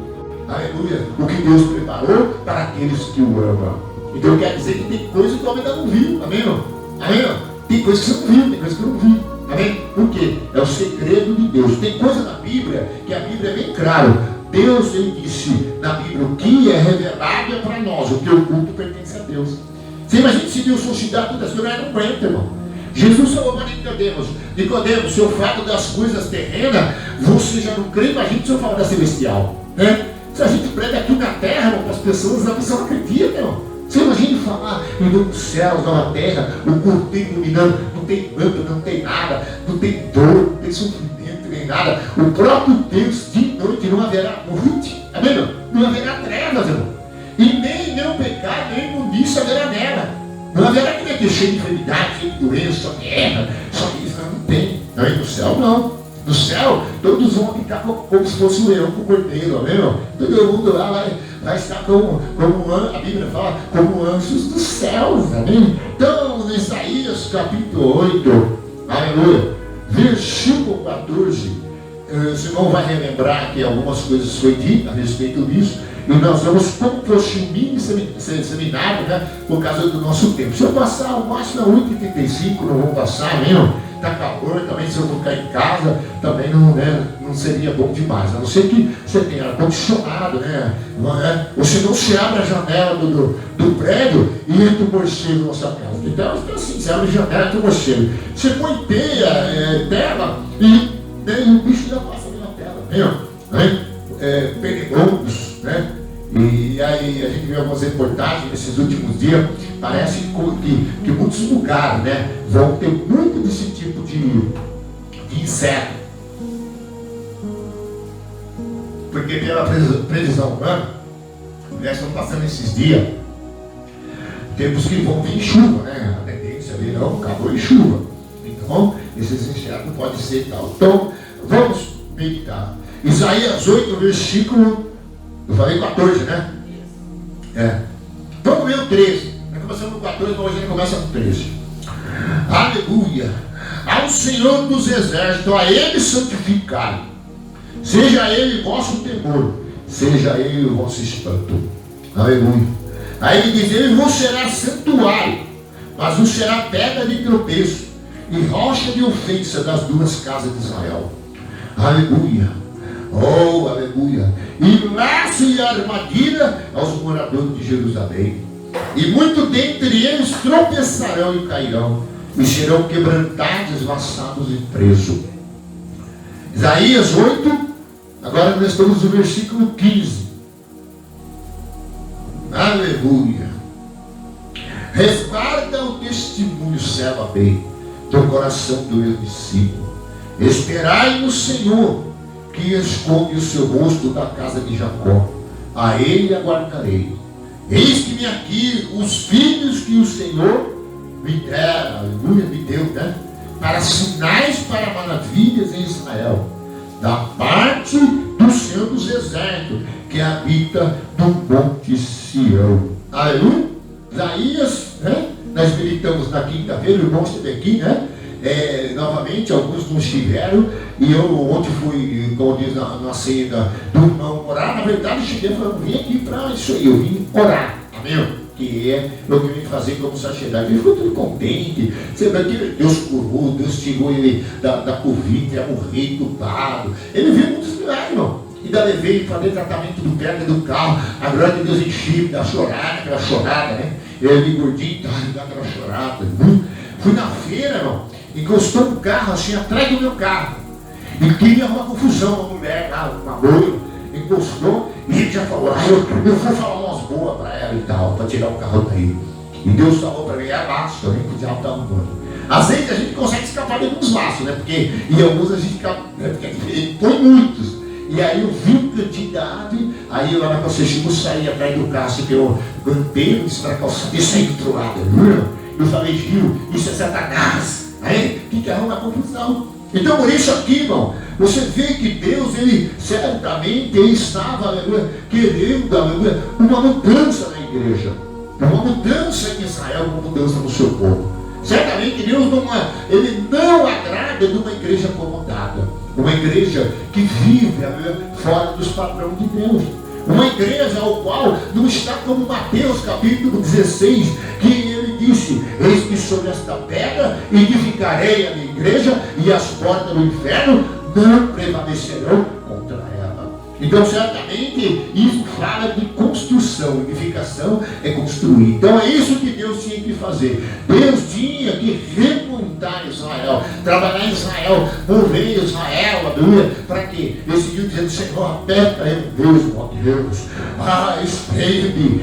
aleluia, o que Deus preparou para aqueles que o amam. Então quer dizer que tem coisa que o homem ainda não viu, amém? Amém? Tem coisa que você não viu, tem coisa que eu não vi, amém? Por quê? É o segredo de Deus. Tem coisa na Bíblia que a Bíblia é bem clara. Deus, ele disse na Bíblia: o que é revelado é para nós, o que é oculto pertence a Deus. Você imagina se Deus fosse dar todas as coisas, não aguenta, irmão. Jesus falou para Nicodemos: Nicodemos, se eu falo das coisas terrenas, você já não crê, imagina se eu falo da celestial, né? Se a gente prega aqui na terra, irmão, para as pessoas, a pessoa não acredita, irmão. Você imagina falar em novo céu, nova terra, o corpo iluminando, não tem lâmpada, não tem nada, não tem dor, não tem sofrimento, nem nem nada. O próprio Deus, de noite não haverá noite. Amém, irmão? Não haverá trevas, irmão. E nem o pecado, nem imundícia haverá nela. Não haverá que ter cheio de enfermidade, cheio de doença, só guerra, só isso. Não tem. Não, e no céu não. No céu, todos vão habitar como se fosse um leão com o cordeiro, amém, irmão? Todo mundo lá vai estar como a Bíblia fala, como anjos dos céus, amém? Então, no Isaías capítulo 8, aleluia, versículo 14, o irmão vai relembrar que algumas coisas foi dito a respeito disso, e nós vamos, como fosse um mini seminário, né, por causa do nosso tempo. Se eu passar o máximo a 8h35, não vou passar, amém? Está calor, também se eu vou ficar em casa, também não seria bom demais. A não ser que você tenha ar-condicionado, né? Não é? Ou se não, você abre a janela do prédio e entra o morcego na sua casa. Então, assim, você abre a janela e entra o morcego. Você põe tela e o bicho já passa ali na tela, né? Pernilongos, né? E aí a gente viu algumas reportagens nesses últimos dias, parece que muitos lugares, né, vão ter muito desse tipo de inseto. Porque pela previsão humana, nós estamos passando esses dias, tempos que vão vir chuva, né? A tendência é verão, calor e chuva. Então, esses insetos podem ser tal. Então, vamos meditar. Isaías 8, versículo, eu falei 14, né? Vamos ver o 13. Nós começamos no 14, mas hoje a gente começa no 13. Aleluia! Ao Senhor dos exércitos, a Ele santificai. Seja Ele vosso temor, seja Ele o vosso espanto. Aleluia! Aí ele diz, Ele vos será santuário, mas vos será pedra de tropeço e rocha de ofensa das duas casas de Israel. Aleluia! Oh, aleluia! E laço e armadilha aos moradores de Jerusalém. E muito dentre eles tropeçarão e cairão, e serão quebrantados, esvaçados e presos. Isaías 8, agora nós estamos no versículo 15. Aleluia! Resguarda o testemunho, serva bem, do coração do meu discípulo. Esperai no Senhor, que esconde o seu rosto da casa de Jacó. A ele aguardarei. Eis-me aqui os filhos que o Senhor me dera, aleluia, me deu, né? Para sinais, para maravilhas em Israel, da parte do Senhor dos exércitos, que habita no monte Sião. Aleluia. Isaías, né? Nós meditamos na quinta-feira, o irmão esteve aqui, né? Novamente, alguns não estiveram, e eu ontem fui, como diz na ceia do irmão, orar. Na verdade, cheguei e falei, vim aqui para isso aí, eu vim orar, amém? Que é o que eu vim fazer como sacerdote. Ele ficou tudo contente, sempre que Deus curou, Deus tirou ele da Covid, ia morrer entubado. Ele viu muitos milagres, irmão. Ainda levei para fazer tratamento do pé do carro, a glória de Deus encheu, da chorada, aquela chorada, né? Ele gordinho, dá aquela chorada. Fui na feira, irmão. Encostou no carro, assim, atrás do meu carro. E queria uma confusão, uma mulher lá, uma loira, encostou, e ele já falou, eu vou falar umas boas para ela e tal, para tirar o carro daí. E Deus falou para mim, abaixo, também, que o diabo está andando. Às vezes a gente consegue escapar de alguns laços, né? Porque em alguns a gente escapa, né? Porque ele põe muitos. E aí eu vi o cantinho da ave, aí lá na concessionária eu saí atrás do carro, assim, pelo canteiro, disse para a calçada, e saí do outro lado. Eu falei, Gil, isso é Satanás. Aí, que arruma a confusão. Então, por isso aqui, irmão, você vê que Deus, ele certamente ele estava, aleluia, querendo, aleluia, uma mudança na igreja, uma mudança em Israel, uma mudança no seu povo. Certamente Deus ele não agrada de uma igreja acomodada, uma igreja que vive, aleluia, fora dos padrões de Deus. Uma igreja ao qual não está como Mateus capítulo 16, que ele disse, eis que sobre esta pedra edificarei a minha igreja, e as portas do inferno não prevalecerão contra ela. Então certamente isso fala de construção, edificação é construir. Então é isso que Deus tinha que fazer. Deus tinha que remontar Israel, trabalhar em Israel, mover Israel, aleluia, para que esse dia dizendo, Senhor, aperta ele mesmo, ó Deus, estende,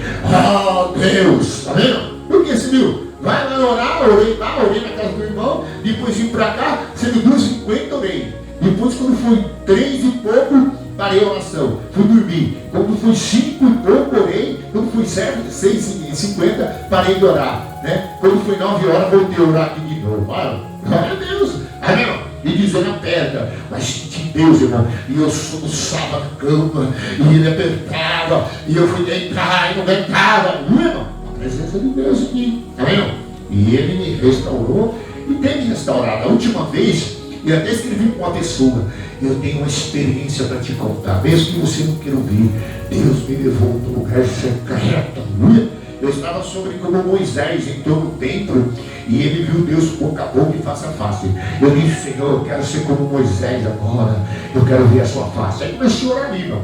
Deus, tá vendo? Porque você viu, vai lá orar, orei na casa do irmão, depois vim para cá, sendo 2h50 orei. Depois, quando foi 3 e pouco, parei a oração, fui dormir. Quando foi 5 e pouco, orei. Quando foi 6h50, parei de orar, né? Quando foi 9 horas, voltei a orar aqui de novo. Glória a Deus, amém? E dizendo aperta, mas de Deus, irmão, e eu soluçava na cama, e ele apertava, e eu fui deitar e não aguentava, irmão, a presença de Deus aqui, amém? E ele me restaurou e tem me restaurado. A última vez, eu até escrevi com uma pessoa, eu tenho uma experiência para te contar, mesmo que você não queira ouvir. Deus me levou para um lugar secreto, eu estava sobre como Moisés entrou no templo e ele viu Deus boca a boca e face a face. Eu disse, Senhor, eu quero ser como Moisés agora, eu quero ver a sua face. Aí comecei a orar ali, irmão.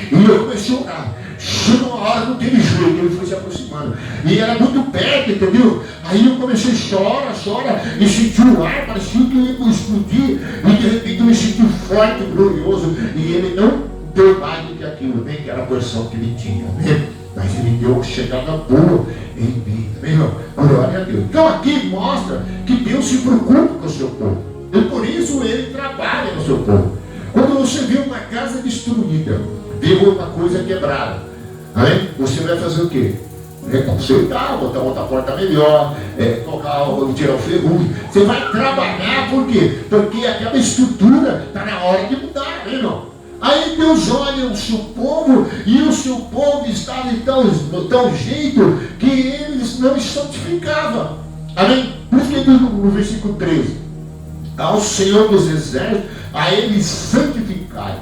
E eu comecei a orar. Chegou uma hora, não teve jeito, ele foi se aproximando. E era muito perto, entendeu? Aí eu comecei a chorar, e senti o ar, parecia que eu ia explodir. E de repente eu me senti forte, glorioso. E ele não deu mais do que aquilo, nem que era a porção que ele tinha, né? Mas ele deu uma chegada boa em mim, tá vendo? Glória a Deus. Então aqui mostra que Deus se preocupa com o seu povo. E por isso ele trabalha no seu povo. Quando você vê uma casa destruída, vê uma coisa quebrada, aí você vai fazer o quê? Consertar, botar outra porta melhor, tirar o ferrugem. Você vai trabalhar, por quê? Porque aquela estrutura está na hora de mudar, né, irmão? Aí Deus olha o seu povo, e o seu povo está de tal jeito que eles não se santificavam. Amém? Por isso que diz no versículo 13: ao Senhor dos Exércitos, a Ele santificai,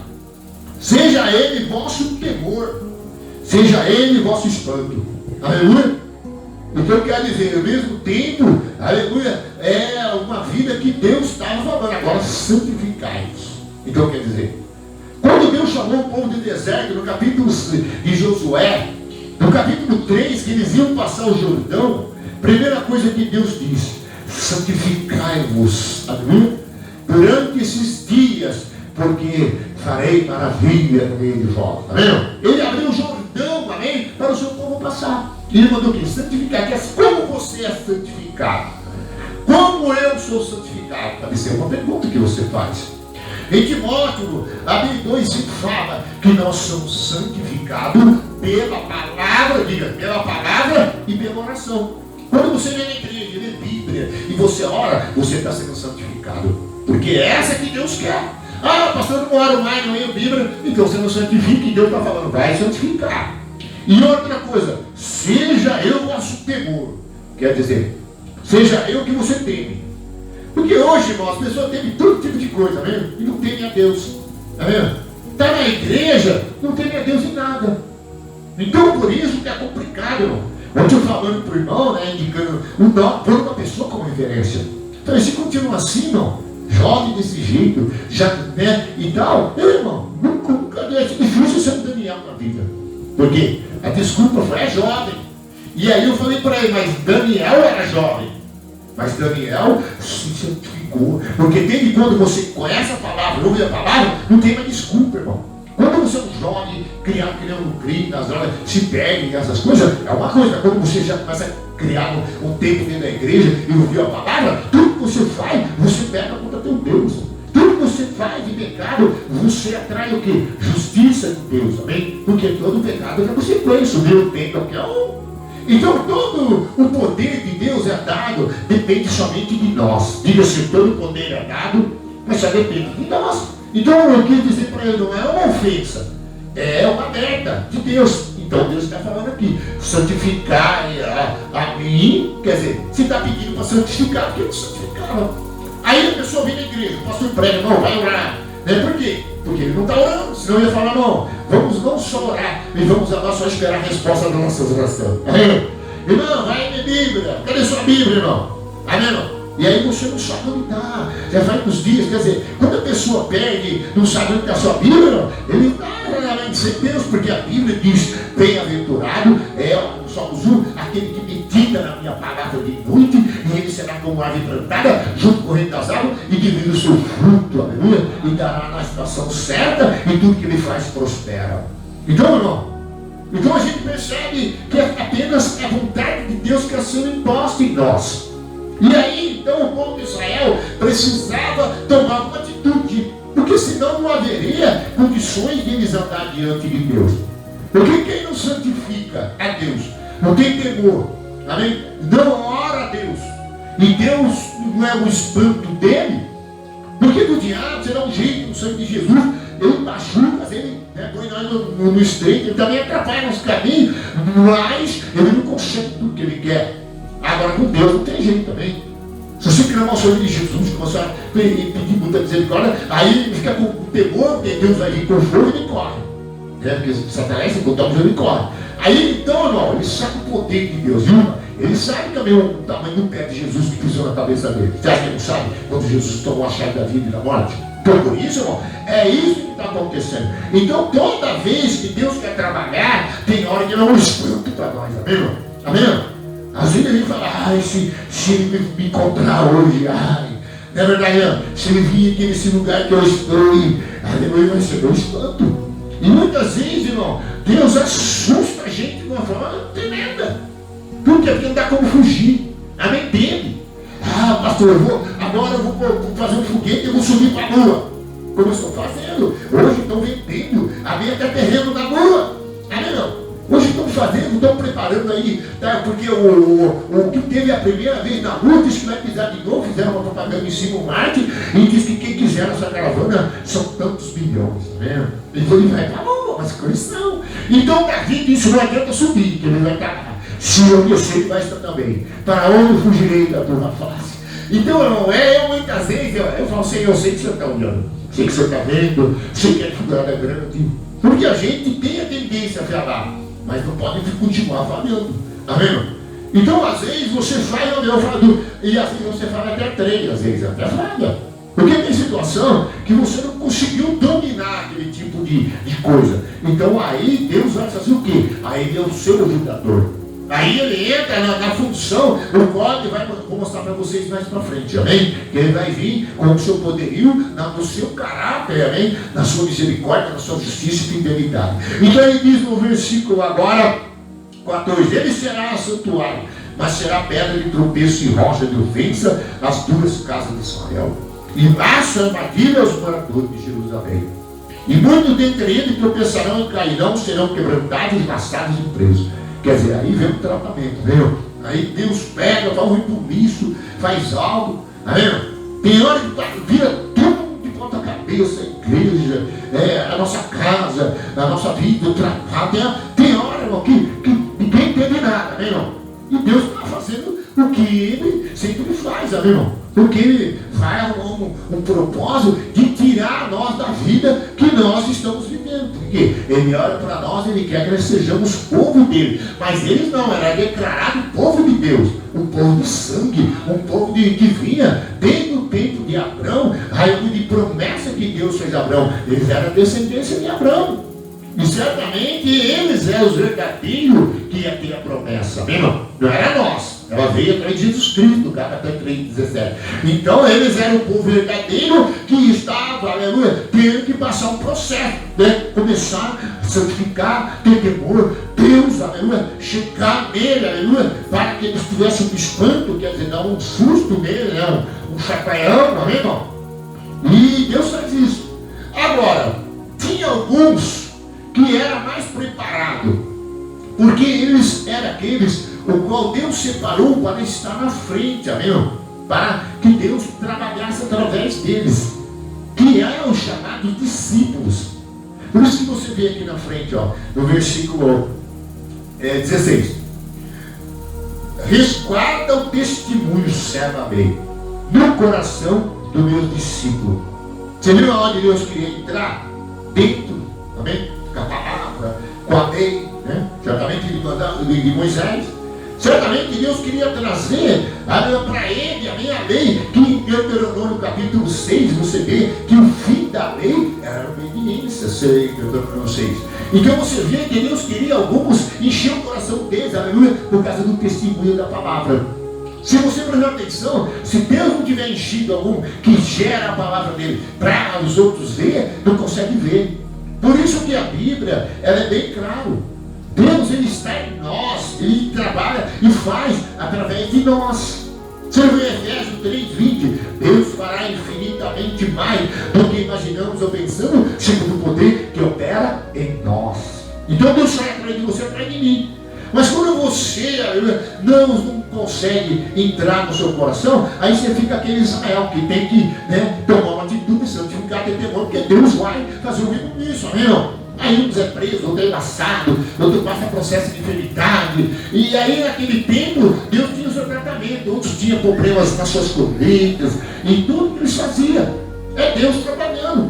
seja Ele vosso temor, seja Ele vosso espanto. Aleluia? Então quer dizer, ao mesmo tempo, aleluia, é uma vida que Deus estava falando, agora santificai-vos. Então quer dizer, quando Deus chamou o povo do deserto, no capítulo de Josué, no capítulo 3, que eles iam passar o Jordão, primeira coisa que Deus disse: santificai-vos, aleluia, durante esses dias, porque farei maravilha no meio de vós. Amém? Ele abriu o Jordão, amém, para o seu povo passar. E ele mandou o quê? Santificar. Que como você é santificado? Como eu sou santificado? Pode ser uma pergunta que você faz. Em Timóteo, a Bíblia 2 fala que nós somos santificados pela palavra, diga, pela palavra e pela oração. Quando você vem na igreja, lê Bíblia e você ora, você está sendo santificado. Porque é essa que Deus quer. Ah, pastor, eu não oro mais, não leio Bíblia, então você não santifica, e Deus está falando, vai santificar. E outra coisa, seja eu o vosso temor. Quer dizer, seja eu que você teme. Porque hoje, irmão, as pessoas temem todo tipo de coisa, mesmo, e não temem a Deus. Tá vendo? Está na igreja, não teme a Deus em nada. Então, por isso que é complicado, irmão. Ontem eu falando para o irmão, né, indicando por uma pessoa como referência. Então, se continua assim, irmão, jovem desse jeito, já, né, e tal, meu irmão, nunca é difícil ser um Daniel na vida. Por quê? A desculpa foi, é jovem. E aí eu falei para ele, mas Daniel era jovem. Mas Daniel se santificou. Porque desde quando você conhece a palavra, ouve a palavra, não tem mais desculpa, irmão. Quando você é um jovem, criando um crime, nas drogas, se perde essas coisas, é uma coisa. Quando você já começa a criar um tempo dentro da igreja e ouvir a palavra, tudo que você faz, você pega contra teu Deus. Tudo que você faz de pecado, você atrai o quê? Justiça de Deus, amém? Porque todo pecado é consequência, o meu tem qualquer um. Então todo o poder de Deus é dado, depende somente de nós. Diga-se, todo o poder é dado, mas só depende de nós. Então eu quis dizer para ele, não é uma ofensa, é uma meta de Deus. Então Deus está falando aqui, santificar a mim, quer dizer, se está pedindo para santificar, porque não santificava. Aí a pessoa vem na igreja, o pastor prega, não, vai orar. Por quê? Porque ele não está orando, senão ele ia falar, não, vamos não só orar, e vamos só esperar a resposta da nossa oração. Amém? Irmão, vai ler Bíblia, cadê sua Bíblia, irmão? Amém, irmão? E aí você não sabe onde está, já faz uns dias, quer dizer, quando a pessoa perde, não sabe onde está a sua Bíblia, irmão, ele está realmente sem Deus, porque a Bíblia diz, bem-aventurado é aquele que medita na minha palavra de noite, e ele será como árvore plantada, junto com o reino das águas, e que vira o seu fruto, aleluia, e dará na estação certa, e tudo que ele faz prospera. Então, irmão, então a gente percebe que apenas a vontade de Deus que é sendo imposta em nós. E aí, então, o povo de Israel precisava tomar uma atitude. Por porque senão não haveria condições de eles andar diante de Deus. Porque quem não santifica a Deus, não tem temor, amém? Não ora a Deus, e Deus não é o espanto dele, porque do diabo será um jeito no sangue de Jesus, ele machuca, ele põe nós no estreito, ele também atrapalha nosso caminho, mas ele não consegue tudo que ele quer. Agora com Deus não tem jeito também. Se você clamar o sangue de Jesus, começar a pedir muita misericórdia, aí ele fica com temor, porque Deus vai vir com fogo e ele corre. Porque Satanás se botar o e corre. Aí então, irmão, ele sabe o poder de Deus, viu? Ele sabe também o tamanho do pé de Jesus que pisou na cabeça dele. Você acha que ele não sabe quando Jesus tomou a chave da vida e da morte? Então por isso, irmão, é isso que está acontecendo. Então toda vez que Deus quer trabalhar, tem hora que ele é um espanto para nós, amém, irmão? Amém, irmão? Às vezes ele fala, ai, se ele me encontrar hoje, ai, não é verdade, irmão? Se ele vir aqui nesse lugar que eu estou, aleluia, vai ser meu espanto. E muitas vezes, irmão, Deus assusta a gente de uma forma tremenda. Porque não dá como fugir. Amém dele. Ah, pastor, agora eu vou fazer um foguete e eu vou subir para a lua. Como eu estou fazendo. Hoje estão vendendo. Havia até terreno na lua. Amém, não? Hoje estão fazendo, estão preparando aí, tá? Porque o que teve a primeira vez na lua disse que vai pisar de novo, fizeram uma propaganda em cima do Marte e diz que quem quiser essa caravana são tantos bilhões, tá vendo? Ele vai para a lua, mas coisas não. Então Davi disse, não adianta subir, que ele vai estar lá. Se eu descer, ele vai estar também. Para onde fugirei da tua face? Então, irmão, eu muitas vezes, eu falo, Senhor, eu sei que o Senhor está olhando, sei que o Senhor está vendo, sei que a dificuldade é grande, porque a gente tem a tendência a falar, mas não pode continuar falando, amém? Então, às vezes, você fala, eu falo, e assim você fala até 3, às vezes até falha, porque tem situação que você não conseguiu dominar aquele tipo de coisa. Então, aí Deus vai fazer o quê? Aí ele é o seu ajudador. Aí ele entra na função, o qual ele vou mostrar para vocês mais para frente, amém? Que ele vai vir com o seu poderio, no seu caráter, amém? Na sua misericórdia, na sua justiça e fidelidade. Então ele diz no versículo agora 14, ele será santuário, mas será pedra de tropeço e rocha de ofensa as duras casas de Israel. E laço armadilha aos moradores de Jerusalém. E muitos dentre eles tropeçarão e cairão, serão quebrantados, laçados e presos. Quer dizer, aí vem o tratamento, viu? Aí Deus pega, faz um rebuliço, faz algo, viu? Tem hora que vira tudo de ponta cabeça, a igreja, a nossa casa, a nossa vida, o trabalho. Tem hora, irmão, que ninguém entende nada, viu? E Deus está fazendo o que Ele sempre faz, irmão? Porque Ele vai arrumar um propósito de tirar nós da vida que nós estamos vivendo. Porque Ele olha para nós e Ele quer que nós sejamos povo dele. Mas eles não, era declarado povo de Deus, um povo de sangue, um povo que vinha desde o tempo de Abraão, raiz de promessa que Deus fez a Abraão. Eles eram a descendência de Abraão. E certamente eles eram os verdadeiros que ia ter a promessa, amém? Não era nós. Ela veio através de Jesus Cristo, Gálatas 3:17. Então eles eram o povo verdadeiro que estava, aleluia, tendo que passar um processo, né? Começar a santificar, ter temor, Deus, aleluia, chegar nele, aleluia, para que eles tivessem um espanto, quer dizer, dar um susto nele, né? Um chacoalhão, amém, irmão? E Deus faz isso. Agora, tinha alguns que era mais preparado, porque eles eram aqueles o qual Deus separou para estar na frente, amém? Para que Deus trabalhasse através deles, que eram os chamados discípulos. Por isso que você vê aqui na frente, ó, no versículo 16: resguarda o testemunho, servo amém, no coração do meu discípulo. Você viu aonde Deus queria entrar? Dentro, amém? Com a palavra, com a lei, né? Certamente de Moisés. Certamente Deus queria trazer para ele a minha lei, que em Deuteronômio capítulo 6 você vê que o fim da lei era a obediência, Deuteronômio 6. Então você vê que Deus queria alguns encher o coração deles, aleluia, por causa do testemunho da palavra. Se você prestar atenção, se Deus não tiver enchido algum que gera a palavra dele para os outros ver, não consegue ver. Por isso que a Bíblia, ela é bem claro. Deus, ele está em nós, ele trabalha e faz através de nós. Você vê Efésios 3:20, Deus fará infinitamente mais do que imaginamos ou pensamos, segundo o poder que opera em nós. Então Deus sai atrás de você, atrás de mim. Mas quando você não consegue entrar no seu coração, aí você fica aquele Israel que tem que tomar uma atitude santificada e temor, porque Deus vai fazer o mesmo nisso, amém? Aí uns é preso, outro é laçado, outro passa processo de enfermidade. E aí naquele tempo, Deus tinha o seu tratamento, outros tinham problemas nas suas colheitas, e tudo que eles faziam. É Deus trabalhando.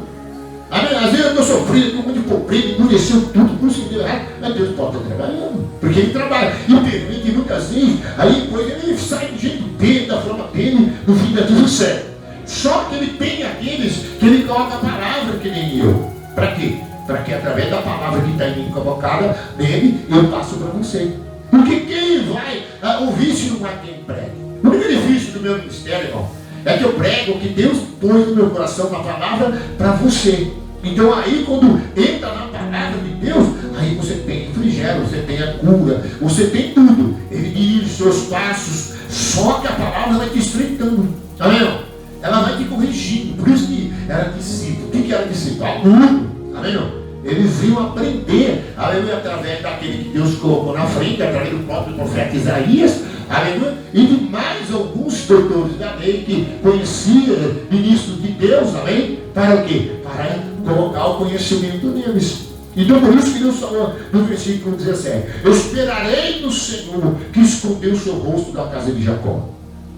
Amém? Às vezes eu estou sofrendo, estou muito pobreza, endureceu tudo, tudo se deu errado, mas Deus pode estar trabalhando, porque Ele trabalha. E permite muitas vezes, aí depois Ele sai do jeito dele, da forma dele, no fim da tudo certo. Só que Ele tem aqueles que Ele coloca a palavra que nem eu. Para quê? Para que através da palavra que está em mim colocada nele, eu passo para você. Porque quem vai ouvir se não vai quem prega? O único difícil do meu ministério, irmão, é que eu prego o que Deus pôs no meu coração na palavra para você. Então aí quando entra na palavra de Deus, aí você tem refrigério, você tem a cura, você tem tudo. Ele dirige os seus passos, só que a palavra vai te estreitando. Amém? Ela vai te corrigindo. Por isso que era discípulo. O que era discípulo? Aluno. Amém? Eles iam aprender, aleluia, através daquele que Deus colocou na frente, através do próprio profeta Isaías, aleluia, e de mais alguns doutores da lei que conheciam ministros de Deus, amém? Para o quê? Para colocar o conhecimento neles. Então por isso que Deus falou no versículo 17: eu esperarei no Senhor que escondeu o seu rosto da casa de Jacó,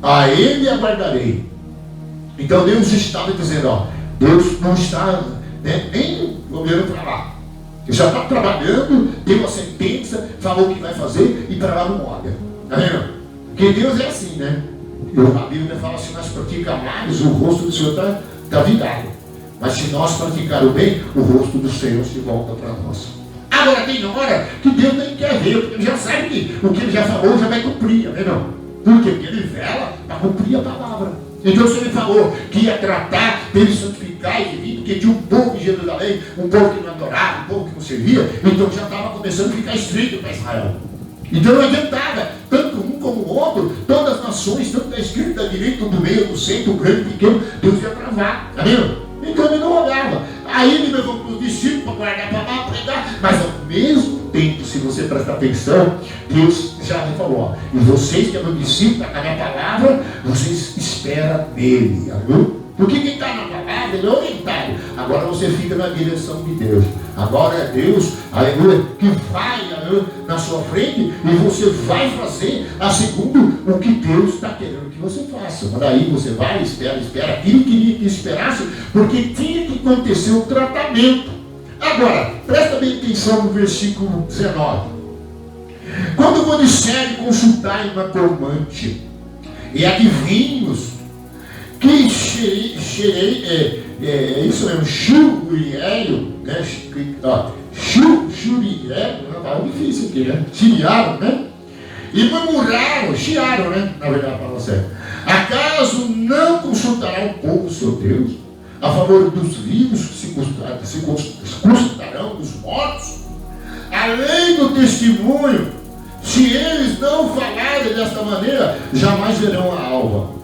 a Ele aguardarei. Então Deus estava dizendo, ó, Deus não está nem governo para lá. Ele já está trabalhando, deu uma sentença, falou o que vai fazer e para lá não olha. Tá vendo? Porque Deus é assim, né? A Bíblia fala assim, nós praticarmos, o rosto do Senhor está virado. Mas se nós praticar o bem, o rosto do Senhor se volta para nós. Agora tem hora que Deus nem quer ver, porque Ele já sabe que o que Ele já falou já vai cumprir, não? Por quê? Porque Ele vela para cumprir a palavra. Então se Ele falou que ia tratar dele santificar e vir, porque tinha um povo em Jerusalém, um povo que não adorava, um povo que não servia, então já estava começando a ficar estreito para Israel. Então não adiantava, tanto um como o outro, todas as nações, tanto da esquerda, da direita, do meio, do centro, do grande, pequeno, Deus ia travar, tá vendo? Então Ele não olhava. Aí Ele levou para os discípulos para guardar a palavra, pregar, mas ao mesmo tempo, se você prestar atenção, Deus já falou, ó, e vocês que é meu discípulo, está na minha palavra, vocês esperam nele, viu? Porque quem está na palavra, ele é orientado. Agora você fica na direção de Deus. Agora é Deus, aleluia, que vai, aleluia, na sua frente, e você vai fazer a segundo o que Deus está querendo que você faça. Mas aí você vai, espera. Ele queria que esperasse, porque tinha que acontecer o tratamento. Agora, presta bem atenção no versículo 19. Quando vou disser e consultar em macromante e adivinhos, que xerei, isso mesmo, Shuriel, né? Shuriel, não tá difícil aqui, né? Chiriaram, né? E murmuraram, chiaram, né? Na verdade, para você. Acaso não consultará o povo, seu Deus, a favor dos vivos que se consultarão dos mortos? Além do testemunho, se eles não falarem desta maneira, jamais verão a alva.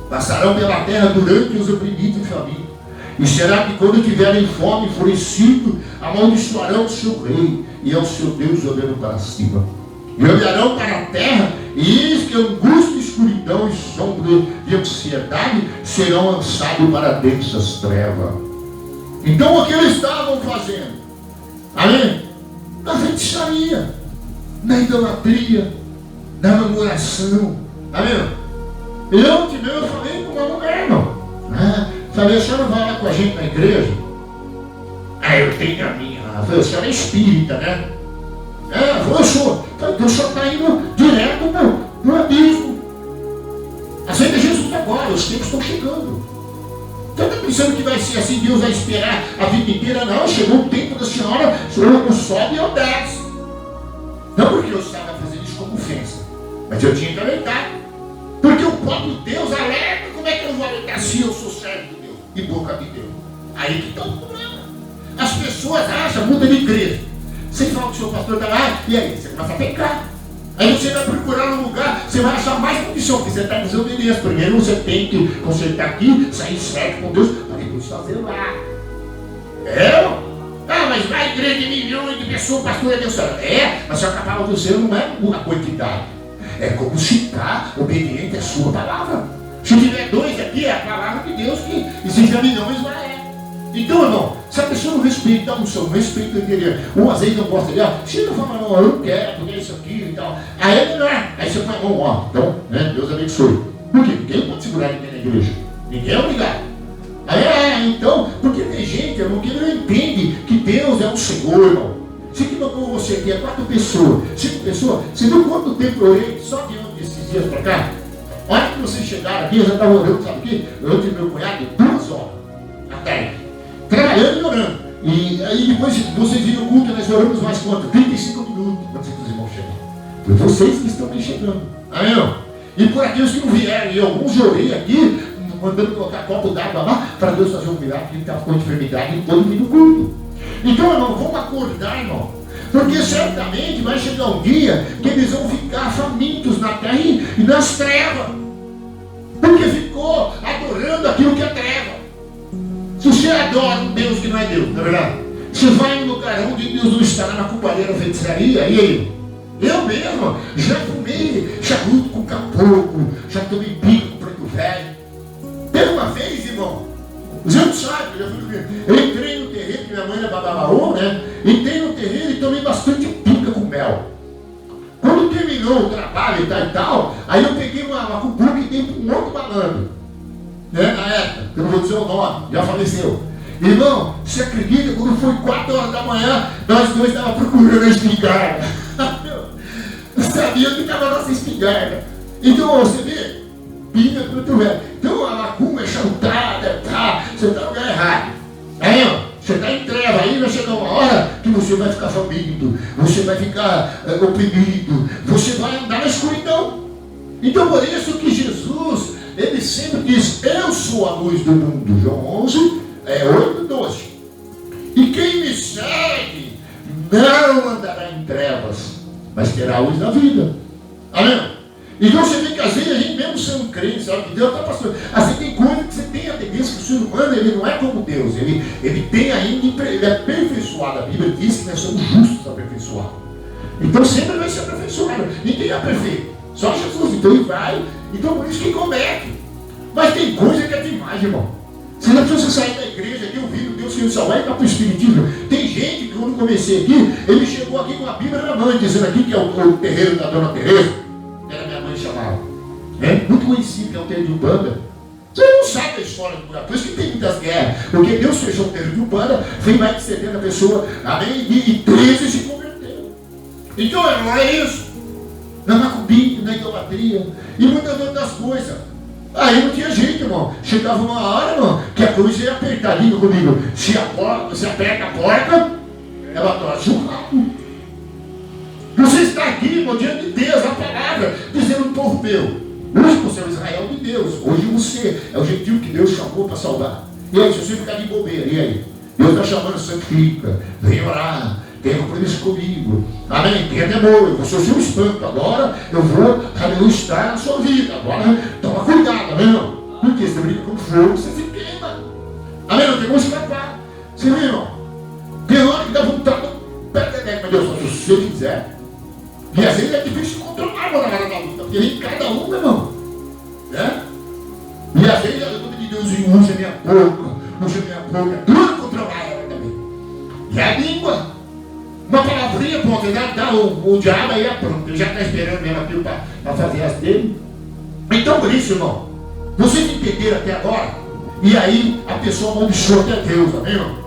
Passarão pela terra durante os oprimidos e famintos. E será que quando tiverem fome, enfurecido, amaldiçoarão o seu rei e ao seu Deus olhando para cima. E olharão para a terra, e eis que angústia, escuridão e sombra de ansiedade serão lançados para densas trevas. Então o que eles estavam fazendo? Amém? Na feitiçaria, na idolatria, na murmuração. Amém? Eu falei com uma mulher, irmão. Falei, a senhora vai lá com a gente na igreja? Eu tenho a minha. Eu falei, a senhora é espírita, né? Ela falou, eu sou. Então o senhor está indo direto no abismo. Aceita Jesus agora, os tempos estão chegando. Então está pensando que vai ser assim, Deus vai esperar a vida inteira? Não, chegou o tempo da senhora, o sobe e eu desço. Não porque eu estava fazendo isso como ofensa, mas eu tinha que alertar. Porque o próprio Deus alerta. Como é que eu vou alertar se eu sou servo de Deus e boca de Deus? Aí que está o problema. As pessoas acham, muda de igreja. Você fala que o seu pastor está lá, e aí? Você começa a pecar. Aí você vai procurar um lugar, você vai achar mais condição, porque você está desobediência. Primeiro você tem que consertar aqui, sair certo com Deus, para depois fazer lá. Mas vai igreja de milhões de pessoas, pastor é Deus. Mas só que a palavra do Senhor não é uma quantidade. É como se está obediente à sua palavra. Se tiver 2 aqui, é a palavra de Deus que existe a milhões, mas é. Então, irmão, se a pessoa não respeita a unção, não respeita o entender, o azeite não gosta dela, se não fala, não, eu não quero, porque é isso aqui e tal. Aí é melhor. Aí você põe a mão, ó. Então, né, Deus abençoe. Por quê? Ninguém pode segurar ninguém na igreja. Ninguém é obrigado. Então, porque tem gente, irmão, que não entende que Deus é um Senhor, irmão. Se que como você aqui é 4 pessoas, 5 pessoas, você viu quanto tempo eu orei só de esses dias para cá? A hora que vocês chegaram aqui, eu já estava orando, sabe o quê? Eu e meu cunhado, 2 horas à tarde, trabalhando e orando. E aí depois vocês viram o culto, nós oramos mais quanto? 35 minutos, quando os irmãos chegam. Foi vocês que estão aí chegando. Amém, irmão? E por aqueles que não vieram, e alguns eu orei aqui, mandando colocar copo d'água lá, para Deus fazer um milagre, que ele estava com enfermidade e todo mundo culto. Então, irmão, vamos acordar, irmão. Porque certamente vai chegar um dia que eles vão ficar famintos na terra e nas trevas. Porque ficou adorando aquilo que é treva. Se você adora um Deus que não é Deus, não é verdade? Você vai em um lugar onde Deus não está, na macumbaria, feitiçaria, e aí? Eu mesmo já fumei charuto com caboclo, já tomei pico com preto velho. Teve uma vez, irmão, os outros sabem, eu entrei no terreiro, que minha mãe era bababaú, né? Entrei no terreiro e tomei bastante pica com mel. Quando terminou o trabalho e tal, aí eu peguei uma cumbuca e dei para um outro malandro, né? Na época, eu não vou dizer o nome, já faleceu. Irmão, você acredita? Quando foi 4 horas da manhã, nós dois estávamos procurando a espingarda. Eu sabia que estava a nossa espingarda. Então, você vê, pinga para o velho. Então, a macumba é chantada, tá? Você está no lugar errado. Aí, ó, você está em treva, aí vai chegar uma hora que você vai ficar faminto, você vai ficar oprimido, você vai andar na escuridão. Então, por isso que Jesus, ele sempre diz, eu sou a luz do mundo. João 11, 8, 12. E quem me segue não andará em trevas, mas terá a luz da vida. Amém? Então você vê que às vezes a gente mesmo sendo crente, sabe que Deus está passando. Assim tem coisa que você tem a tendência que o ser humano ele não é como Deus. Ele tem ainda, ele é aperfeiçoado. A Bíblia diz que nós somos justos aperfeiçoados. Então sempre vai ser aperfeiçoado. Ninguém é perfeito. Só Jesus. Então ele vai. Então por isso que comete. Mas tem coisa que é demais, irmão. Se não precisa sair da igreja aqui ouvindo Deus que nos salvar e ir para o Espiritismo. Tem gente que quando comecei aqui, ele chegou aqui com a Bíblia na mão, dizendo aqui que é o terreiro da Dona Teresa. Era minha mãe chamava. Muito conhecido que é o terreiro de Umbanda. Você não sabe a história do lugar. Por isso que tem muitas guerras. Porque Deus fechou o terreiro de Umbanda, fez mais de 70 pessoas, amém? E 13 se converteram. Então, não é isso. Na macumbinha, na idolatria e muitas outras coisas. Aí não tinha jeito, irmão. Chegava uma hora, irmão, que a coisa ia apertar. Diga comigo. Se aperta a porta, ela torce o rabo. Você está aqui, irmão, diante de Deus, a palavra, dizendo o povo meu. Hoje você é o Israel de Deus. Hoje você é o gentil que Deus chamou para salvar. E aí, se você ficar de bobeira, e aí? Deus está chamando, santifica, vem orar, tenha compromisso comigo. Amém? Tenha temor, eu vou ser o seu espanto. Agora eu vou estar na sua vida. Agora toma cuidado, amém? Porque você brinca com fogo, você se queima. Amém? Não tem como escapar. Você viu, irmão? Tem hora que dá vontade de perder, mas Deus, se você quiser. E às vezes é difícil controlar na hora da luta, porque vem cada um, meu irmão. Né? E às vezes a luta de Deus usa minha boca, é duro controlar ela também. E a língua, uma palavrinha, pronto, dá o diabo aí é pronto, ele já está esperando mesmo aquilo para fazer as dele. Então por isso, irmão, vocês entenderam até agora, e aí a pessoa amaldiçoa até Deus, amém, irmão?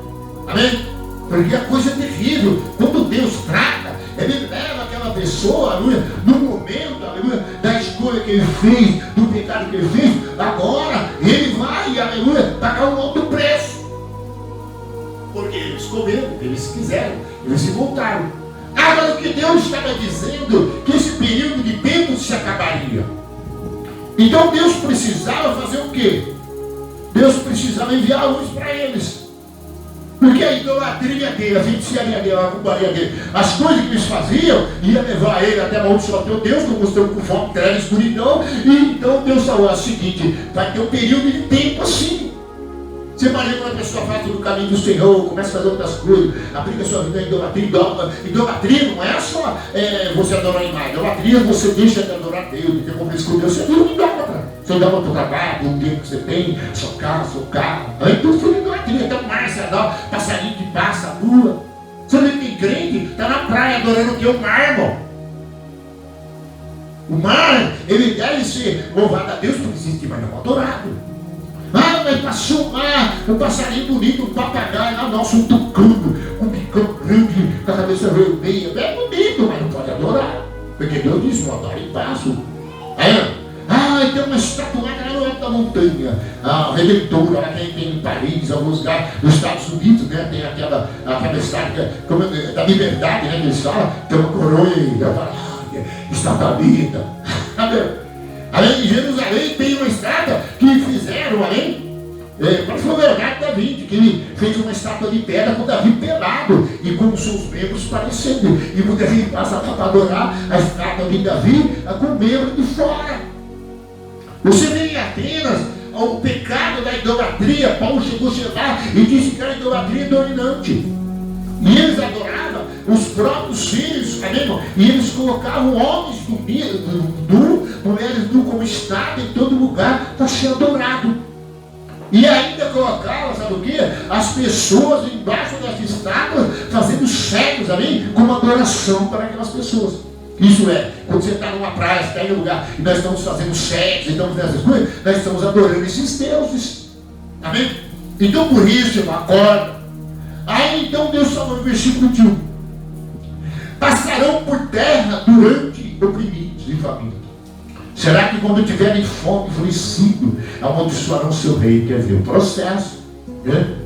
Amém? Porque a coisa é terrível, quando Deus trata, ele leva aquela pessoa, aleluia, no momento, aleluia, da escolha que ele fez, do pecado que ele fez, agora ele vai, aleluia, pagar um alto preço. Porque eles comeram, eles quiseram, eles se voltaram. Agora o que Deus estava dizendo, que esse período de tempo se acabaria. Então Deus precisava fazer o quê? Deus precisava enviar a luz para eles. Porque a idolatria dele, a feitiçaria dele, a culparia dele, as coisas que eles faziam, ia levar ele até amaldiçoar teu Deus, como mostrou com fome, treva, escuridão. E então Deus falou o seguinte: vai ter um período de tempo assim. Você imagina quando a pessoa faz do caminho do Senhor, começa a fazer outras coisas, aplica a sua vida em idolatria. Idolatria não é só você adorar a imagem. Idolatria você deixa de adorar Deus, de ter compromisso com Deus. Você vira um idólatra. Você dá para o trabalho, o tempo que você tem, seu carro. Aí tudo foi idolatria. Até mais você adora passarinho que passa, a lua. Você vê que tem crente, está na praia adorando o que? O mar, irmão. O mar, ele deve ser louvado a Deus por existir, mas não adorado. Mas passou um passarinho bonito, um papagaio, nossa, um tucano, um bicão grande, com a cabeça vermelha. É bonito, mas não pode adorar. Porque Deus disse: não adora em passo. Aí tem uma estatueta lá no alto da montanha, a Redentora, lá tem em Paris, alguns lugares, nos Estados Unidos, né? Tem aquela estátua da liberdade, né? Que eles falam, tem uma coroa e eu falo: estátua linda. Além de Jerusalém, tem uma estátua que fizeram, mas foi verdade Davi, que ele fez uma estátua de pedra com Davi pelado e com os seus membros parecendo. E quando Davi passa para adorar a estátua de Davi, com o membro de fora. Você vê em Atenas o pecado da idolatria. Paulo chegou a chegar e disse que a idolatria é dominante. E eles adoravam os próprios filhos, e eles colocavam homens do mulheres do como estátua em todo lugar para ser adorado. E ainda colocavam, sabe o que? As pessoas embaixo das estátuas fazendo cegos, como adoração para aquelas pessoas. Isso é, quando você está numa praia, você está em um lugar e nós estamos fazendo cegos, estamos nessas coisas, nós estamos adorando esses deuses. Amém? Então por isso, irmão, acorda. Aí então Deus falou no versículo 21: passarão por terra durante oprimidos e famintos. Será que quando tiverem fome, enfurecido, amaldiçoarão seu rei? Quer dizer, o processo, né?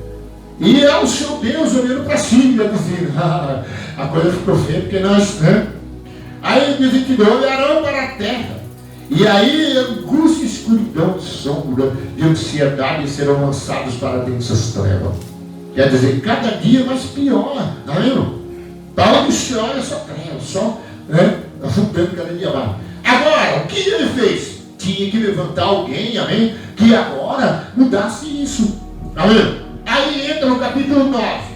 E é o seu Deus olhando para cima e dizendo: a coisa ficou feia porque nós, né? Aí ele diz que olharão para a terra, e aí angústia, escuridão, sombra de ansiedade serão lançados para densas trevas. Quer dizer, cada dia mais pior, tá vendo? Para onde se olha só treva, só afundando cada dia mais. Agora, o que ele fez? Tinha que levantar alguém, que agora mudasse isso. Aí entra no capítulo 9.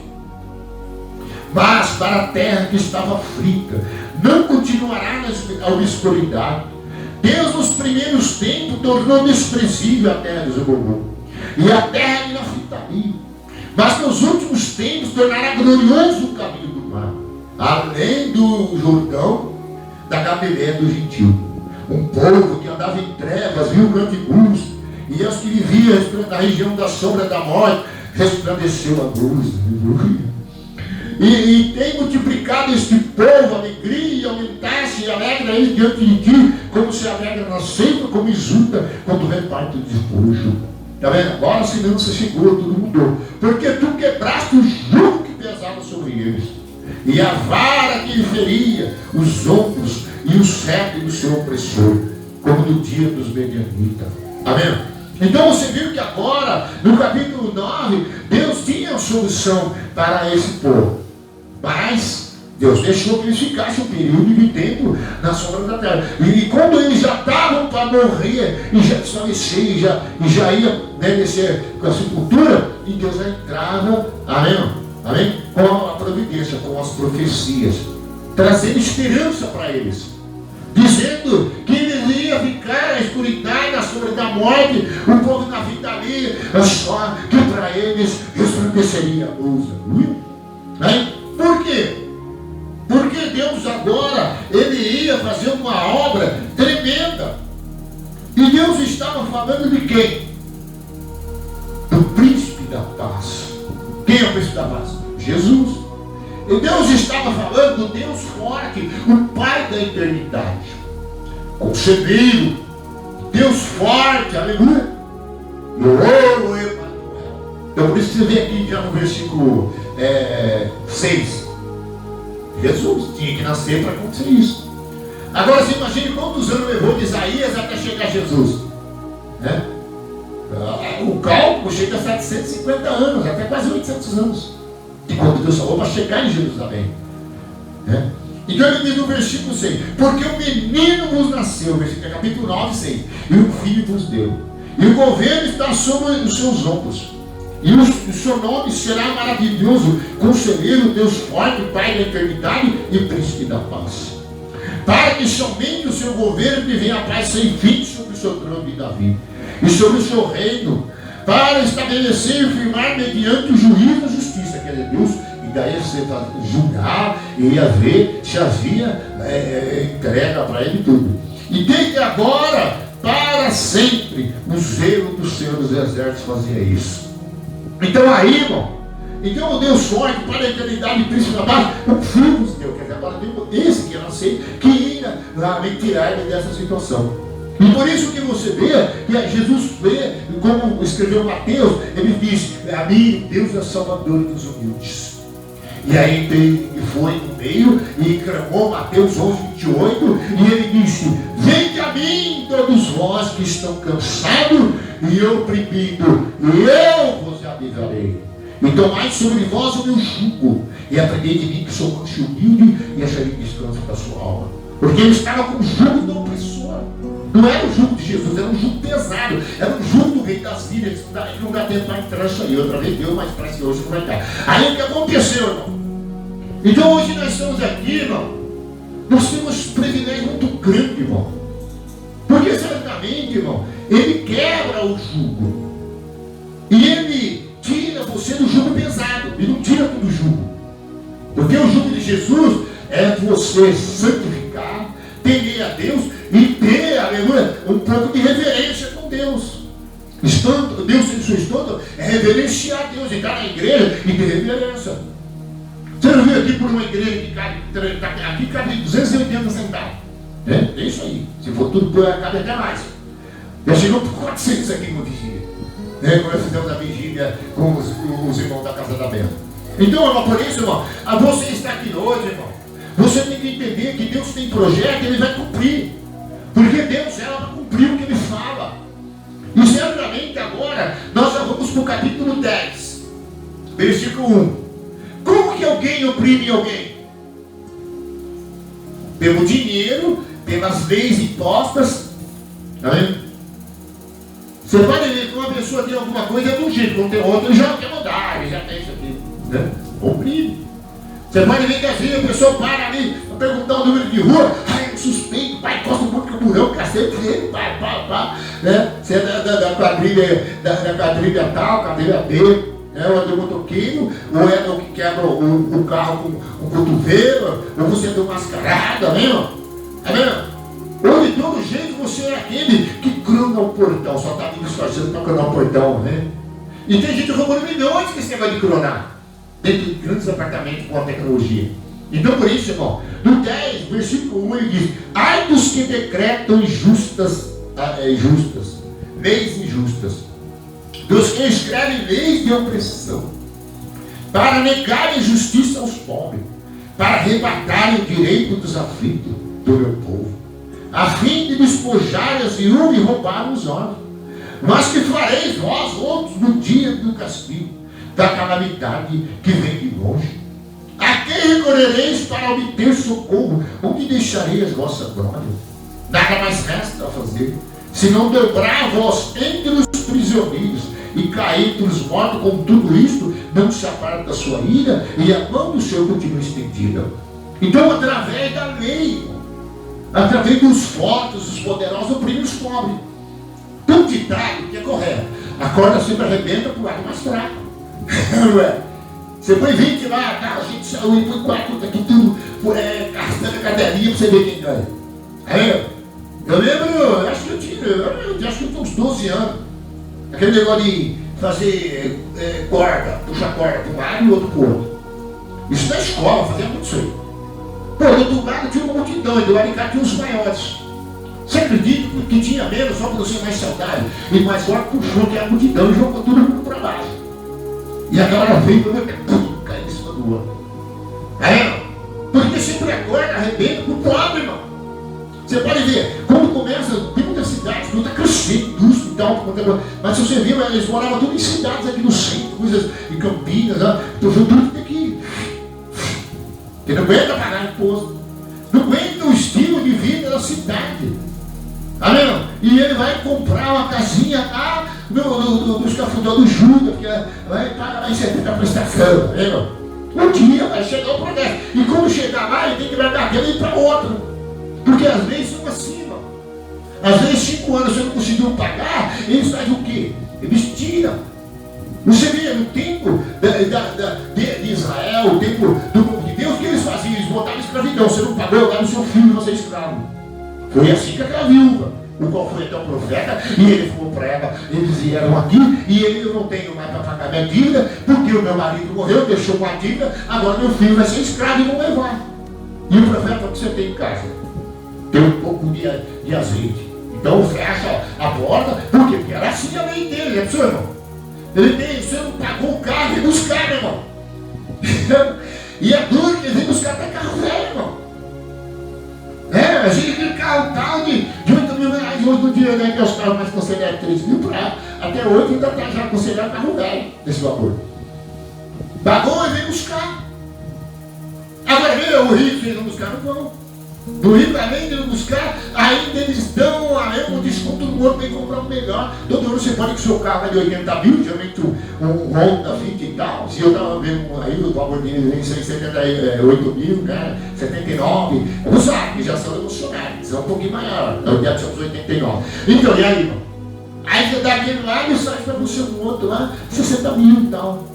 Mas para a terra que estava frita, não continuará na obscuridade. Deus nos primeiros tempos tornou desprezível a terra de Zebulon, e a terra de Naftali. Mas nos últimos tempos tornará glorioso o caminho do mar, além do Jordão, da Galileia do Gentil. Um povo que andava em trevas viu grande luz, e aos que viviam na região da sombra da morte resplandeceu a luz. E tem multiplicado este povo alegria, e aumentasse e alegra eles diante de ti, como se alegra na sempre, como exulta quando reparte o despojo. Está vendo? Agora a segurança chegou, tudo mudou. Porque tu quebraste o jugo que pesava sobre eles, e a vara que lhe feria os ombros e o cetro do seu opressor, como no dia dos medianitas. Amém? Então você viu que agora, no capítulo 9, Deus tinha a solução para esse povo. Mas Deus deixou que eles ficassem um período de tempo na sombra da terra. E quando eles já estavam para morrer, e já desfalecer, e já ia descer com a sepultura, e Deus já entrava, amém? Com a providência, com as profecias, trazendo esperança para eles, dizendo que eles iam ficar na escuridão, na sombra da morte, o povo na vida ali, só que para eles resplandeceria a luz. Por quê? Porque Deus agora, ele ia fazer uma obra tremenda. E Deus estava falando de quem? Do príncipe da paz. Quem é o príncipe da paz? Jesus. E Deus estava falando do Deus forte, o Pai da eternidade, conselheiro, Deus forte, aleluia. Então por isso você vê aqui já no versículo 6. Jesus tinha que nascer para acontecer isso. Agora você imagine quantos anos levou de Isaías até chegar a Jesus, né? O cálculo chega a 750 anos, até quase 800 anos. E quando Deus salvou para chegar em Jerusalém. Então ele diz no versículo 6: porque o menino vos nasceu, capítulo 9, 6, e o filho vos deu, e o governo está sobre os seus ombros, e o seu nome será maravilhoso, conselheiro, Deus forte, Pai da eternidade e príncipe da paz. Para que somente o seu governo venha a paz sem fim sobre o seu trono de Davi e sobre o seu reino, para estabelecer e firmar mediante o juízo e justiça, que é Deus. E daí você vai julgar e ia ver se havia entrega para ele tudo. E desde agora, para sempre, o zelo do Senhor dos Exércitos fazia isso. Então aí, irmão, então o Deus forte para a eternidade, príncipe da paz, o filho dos Deus, quer dizer, agora esse que eu não sei, que ia lá me tirar dessa situação. E por isso que você vê, que Jesus vê, como escreveu Mateus, ele diz: a mim, Deus é salvador dos humildes. E aí ele foi no meio e clamou, Mateus 11, 28, e ele disse: vinde a mim todos vós que estão cansados e oprimidos, e eu vos aliviarei. E tomai sobre vós o meu jugo, e aprendei de mim que sou manso e humilde, e acharei descanso para a sua alma. Porque ele estava com o jugo do opressor. Não era o jugo de Jesus, era um jugo pesado, era um jugo do rei das ilhas, que não dá tempo para entrar isso aí. Outra vez deu, mas parece que hoje não vai dar. Aí o que aconteceu, irmão? Então hoje nós estamos aqui, irmão, nós temos um privilégio muito grande, irmão. Porque certamente, irmão, ele quebra o jugo. E ele tira você do jugo pesado, ele não tira todo o jugo. Porque o jugo de Jesus é você santificar, temer a Deus e ter, aleluia, um pouco de reverência com Deus. Deus em sua história é reverenciar Deus, entrar na igreja e ter reverência. Você não viu aqui por uma igreja que cabe 280 centavos? É isso aí. Se for tudo, cabe até mais. Já chegou por 400 aqui no vigília. Quando nós fizemos a vigília com os irmãos da Casa da Bela. Então, irmão, por isso, irmão, você está aqui hoje, irmão. Você tem que entender que Deus tem projeto e Ele vai cumprir. Porque Deus é para cumprir o que Ele fala. E certamente agora nós já vamos para o capítulo 10, versículo 1. Como que alguém oprime alguém? Pelo dinheiro, pelas leis impostas. Tá vendo? Você pode ver que uma pessoa tem alguma coisa de um jeito, quando tem outra, ele já quer mudar, ele já tem isso aqui. Né? Oprime. Você pode ver que às vezes a pessoa para ali para perguntar o número de rua, eu suspeito, pai, costa um pouco de burão, cacete dele, pá. Né? Você é da quadrilha tal, quadrilha B. Ou é do motoqueiro, ou é do que quebra o carro com o cotovelo, ou você é do mascarado, amém? Amém? Ou de todo jeito você é aquele que cruna o portão, só está me disfarçando para crunar o portão, né? E tem gente roubando milhões que você vai de crunar, dentro de grandes apartamentos com a tecnologia. Então por isso, irmão, no 10, versículo 1, ele diz: ai dos que decretam leis injustas, dos que escrevem leis de opressão, para negarem justiça aos pobres, para arrebatarem o direito dos aflitos do meu povo, a fim de despojar as viúvas e roubar os órfãos. Mas que fareis vós outros no dia do castigo, da calamidade que vem de longe? A quem recorrereis para obter socorro? Onde deixareis a vossa glória? Nada mais resta a fazer, senão dobrar vós entre os prisioneiros e cair entre os mortos. Com tudo isto, não se aparta da sua ira, e a mão do Senhor continua estendida. Então, através da lei, através dos fortes, dos poderosos, oprimem os pobres. Tem um ditado que é correto: a corda sempre arrebenta para o lado mais fraco. Não é? Você põe 20 lá, a gente saiu e põe 4 aqui, tudo arrastando a cadelinha para você ver quem ganha. Aí, eu lembro, eu acho que eu tinha uns 12 anos. Aquele negócio de fazer puxar corda para um lado e outro para o outro. Isso na escola, fazia muito isso aí. Pô, do outro lado tinha uma multidão, e do lado de cá tinha os maiores. Você acredita que tinha menos, só para você mais saudável e mais forte, puxou que a multidão e jogou tudo para baixo. E a galera veio e caiu em cima do outro. Aí, porque sempre a corda arrebenta para o pobre, irmão. Você pode ver, quando começa, tem muitas cidades, muita crescente, indústria e tal, mas se você viu, eles moravam tudo em cidades aqui no centro, coisas em Campinas, então foi tudo que tem que carro posto. Não aguenta o estilo de vida da cidade. Amém? E ele vai comprar uma casinha lá no escafundão do Judas, porque vai pagar lá em 70 prestação. Amém? Um dia vai chegar o progresso. E quando chegar lá, ele tem que largar aquele e ir para outro. Porque às vezes são assim, irmão. Às vezes 5 anos você não conseguiu pagar, eles fazem o quê? Eles tiram. Você vê no tempo de Israel, o tempo do povo de Deus, o que eles faziam? Eles botavam escravidão. Você não pagou, eu dava o seu filho, você é escravo. Foi assim que aquela viúva, o qual foi até o profeta, e ele falou para ela, eles vieram aqui, e eu não tenho mais para pagar minha dívida, porque o meu marido morreu, deixou uma dívida, agora meu filho vai ser escravo e vão levar. E o profeta falou: o que você tem em casa? Tem um pouco de azeite. Então fecha a porta, por quê? Porque era assim a lei dele, é seu irmão. Ele tem, você não pagou o carro, vem buscar, meu irmão. E é duro que ele vem buscar até carro velho, irmão. A gente tem carro tal de 8 mil reais hoje no dia, né? Que é os carros mais considerados 3 mil para até 8 ainda está já considerado carro velho desse valor. Pagou e vem buscar. Agora vê o rico, eles não buscar, não vão. Do rico, além de não buscar, ainda eles dão um desconto no outro, vem comprar um melhor. Todo ano você pode que o seu carro é de 80 mil, geralmente um Honda 20 e tal. Se eu estava vendo aí o valor dele vem 78 mil, né? 79. Não sabe, já são emocionados, são um pouquinho maior. Então deve ser uns 89. Então, e aí, irmão? Aí você dá aquele lá e sai para você no outro lá, 60 mil e tal.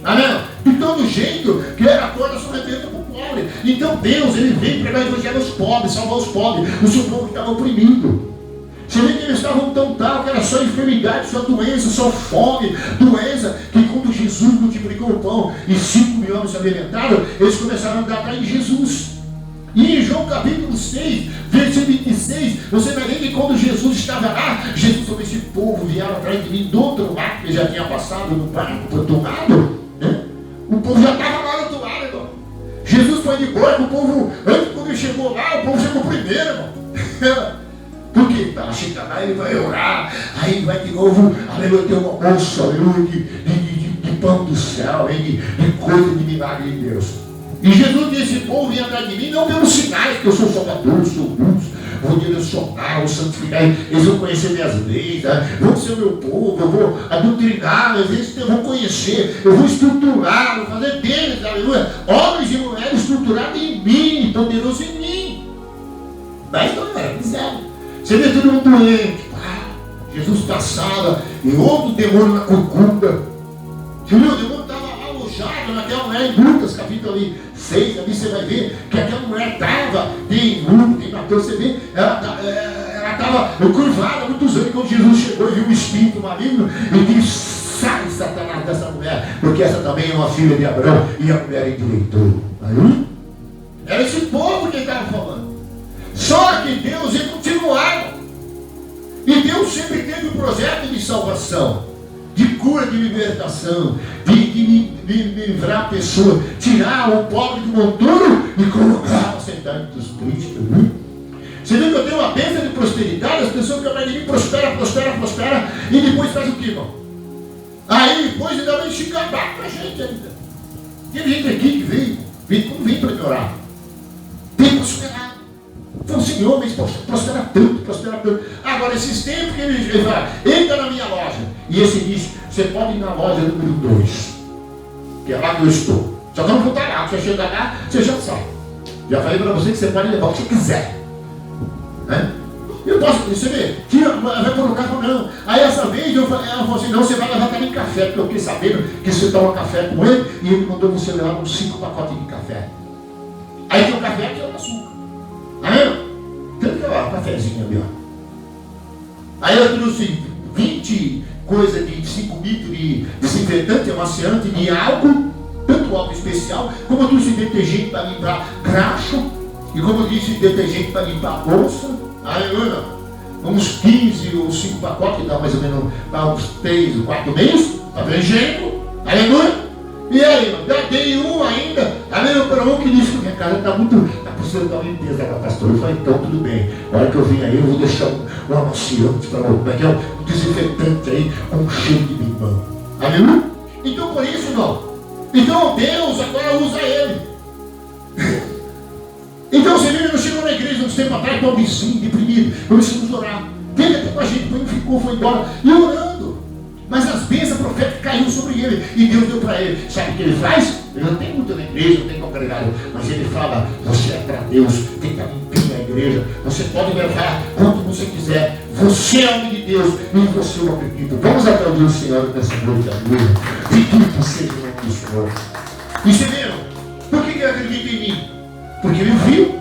Amém? De todo jeito, que a corda só arrebenta para o pobre. Então Deus, ele vem pregar o evangelho aos pobres, salvar os pobres, o seu povo que estava oprimido. Você vê que eles estavam tão tal, que era só enfermidade, só doença, só fome, doença, que quando Jesus multiplicou o pão e 5 mil homens se alimentaram, eles começaram a andar atrás de Jesus. E em João capítulo 6, versículo 26, você vai ver que quando Jesus estava lá, Jesus falou: esse povo vieram atrás de mim do outro lado, que já tinha passado no barco para o outro lado, né? O povo já estava lá do outro lado, irmão. Jesus foi de boa, o povo, antes quando ele chegou lá, o povo chegou primeiro, irmão. Porque tá, chega lá, ele vai orar, aí vai de novo, aleluia, ter um almoço, aleluia, de pão do céu, de coisa de milagre de Deus. E Jesus disse: esse povo vem atrás de mim, não pelos sinais, que eu sou salvador, sou luz, vou direcionar, vou santificar, eles vão conhecer minhas leis, né? Vão ser o meu povo, eu vou doutrinar, eles vão conhecer, eu vou estruturar, vou fazer deles, aleluia, homens e mulheres estruturados em mim, poderosos em mim. Mas não era, miséria. Você vê todo mundo doente, Jesus passava, e outro demônio na cucuda. Você viu? O demônio estava alojado naquela mulher em Lucas, capítulo 6, ali você vai ver que aquela mulher estava, tem Lucas, tem Mateus, você vê, ela estava curvada há muitos anos. Quando Jesus chegou e viu um espírito maligno, ele disse: sai, Satanás, dessa mulher, porque essa também é uma filha de Abraão, e a mulher endireitou. Aí, era esse povo que ele estava falando. Só que Deus ia continuar. E Deus sempre teve um projeto de salvação, de cura, de libertação, de livrar a pessoa, tirar o pobre do monturo e colocar sentar entre os tristes. Você vê que eu tenho uma bênção de prosperidade, as pessoas que atrás de mim prospera, e depois faz o que, irmão? Aí depois ainda vem chicabar pra gente ainda. Tem gente aqui que vem para me orar. Tem prosperado. Então, Senhor, mas prospera tanto. Agora, esses tempos que ele fala: entra na minha loja. E esse diz: você pode ir na loja número 2, que é lá que eu estou. Só não vou estar lá. Você chega lá, você já sabe. Já falei para você que você pode levar o que você quiser. Né? Eu posso, você vê, vai colocar ou não. Aí essa vez ela falou assim: não, você vai levar também café, porque eu fiquei sabendo que você toma café com ele, e ele mandou você levar uns 5 pacotes de café. Aí tem o café que é o açúcar. Amém? Tanto que é um cafezinho ali, ó. Aí eu trouxe 20 coisas de 5 litros de desinfetante, amaciante, de álcool, tanto álcool especial, como eu trouxe detergente para limpar graxo, e como eu disse, detergente para limpar a bolsa. Aleluia. Uns 15 ou 5 pacotes, que dá mais ou menos para uns 3 ou 4 meses, para ver jeito. Aleluia. E aí, eu dei um ainda, aleluia, para um que disse que minha casa está precisando dar uma limpeza para pastor. Eu falei: então tudo bem, a hora que eu vim aí, eu vou deixar um amaciante para um desinfetante aí, com um cheiro de limão. Aleluia? Então por isso, não. Então Deus agora usa ele. Então você não chegou na igreja uns tempos atrás, pobrezinho, deprimido, começamos a orar. Veio até com a gente, depois não ficou, foi embora, e orando. Mas as bênçãos proféticas caíram sobre ele, e Deus deu para ele. Sabe o que ele faz? Ele não tem muito na igreja, não tem congregado, mas ele fala: você é para Deus, tem que limpar a igreja, você pode levar quanto você quiser, você é homem de Deus, e você eu acredito. Vamos aplaudir o Senhor nessa noite, aleluia. Bendito seja o nome do Senhor. E você viu? Por que ele acredita em mim? Porque ele viu.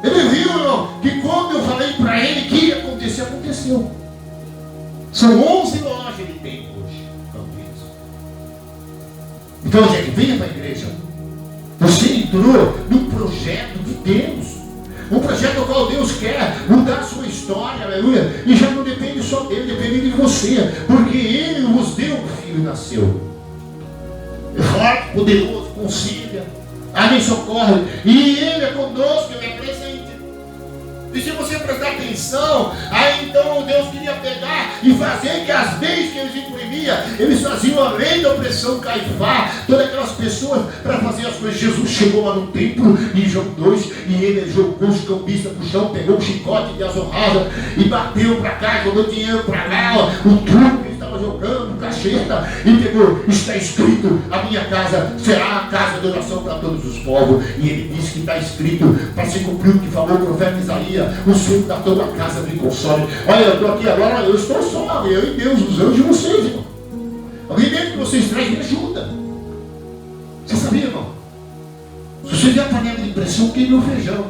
Ele viu, irmão, que quando eu falei para ele que ia acontecer, aconteceu. São 11 lojas ele tem hoje. Então, gente, venha para a igreja. Você entrou num projeto de Deus. Um projeto no qual Deus quer mudar a sua história, aleluia. E já não depende só dele, depende de você. Porque ele vos deu um filho e nasceu. É forte, poderoso, concília. Amém, socorre. E ele é conosco, ele é presente. E se você prestar atenção, aí então Deus queria pegar e fazer que as leis que eles imprimiam, eles faziam a lei da opressão, Caifás, todas aquelas pessoas para fazer as coisas. Jesus chegou lá no templo, em João 2, e ele jogou os cambistas para o chão, pegou um chicote de azorrada e bateu para cá, jogou dinheiro para lá, o truque que estava jogando, cacheta, e pegou: está escrito, a minha casa será a casa de oração para todos os povos. E ele disse que está escrito, para se cumprir o que falou o profeta Isaías: o Senhor da toda a casa me console. Olha, eu estou aqui agora, eu estou só, eu e Deus, os anjos de vocês, irmão. Alguém dentro que vocês trazem me ajuda. Você sabia, irmão? Se você ver a panela de pressão, queima o feijão.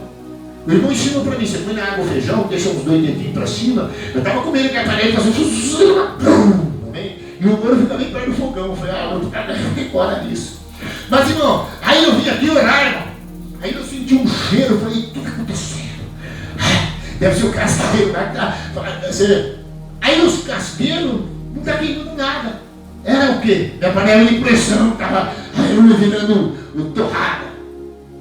O irmão ensinou para mim: você põe na água o feijão, deixa os 2 dedinhos para cima. Eu estava comendo aquela panela e fazendo. E o molho fica bem perto do fogão. Eu falei: ah, eu fiquei fora disso. Mas, irmão, aí eu vim aqui orar, irmão. Aí eu senti um cheiro, eu falei: o que está acontecendo? Deve ser o casqueiro, né? Aí os casqueiros não está queimando nada. Era o quê? Minha panela de pressão estava virando torrada.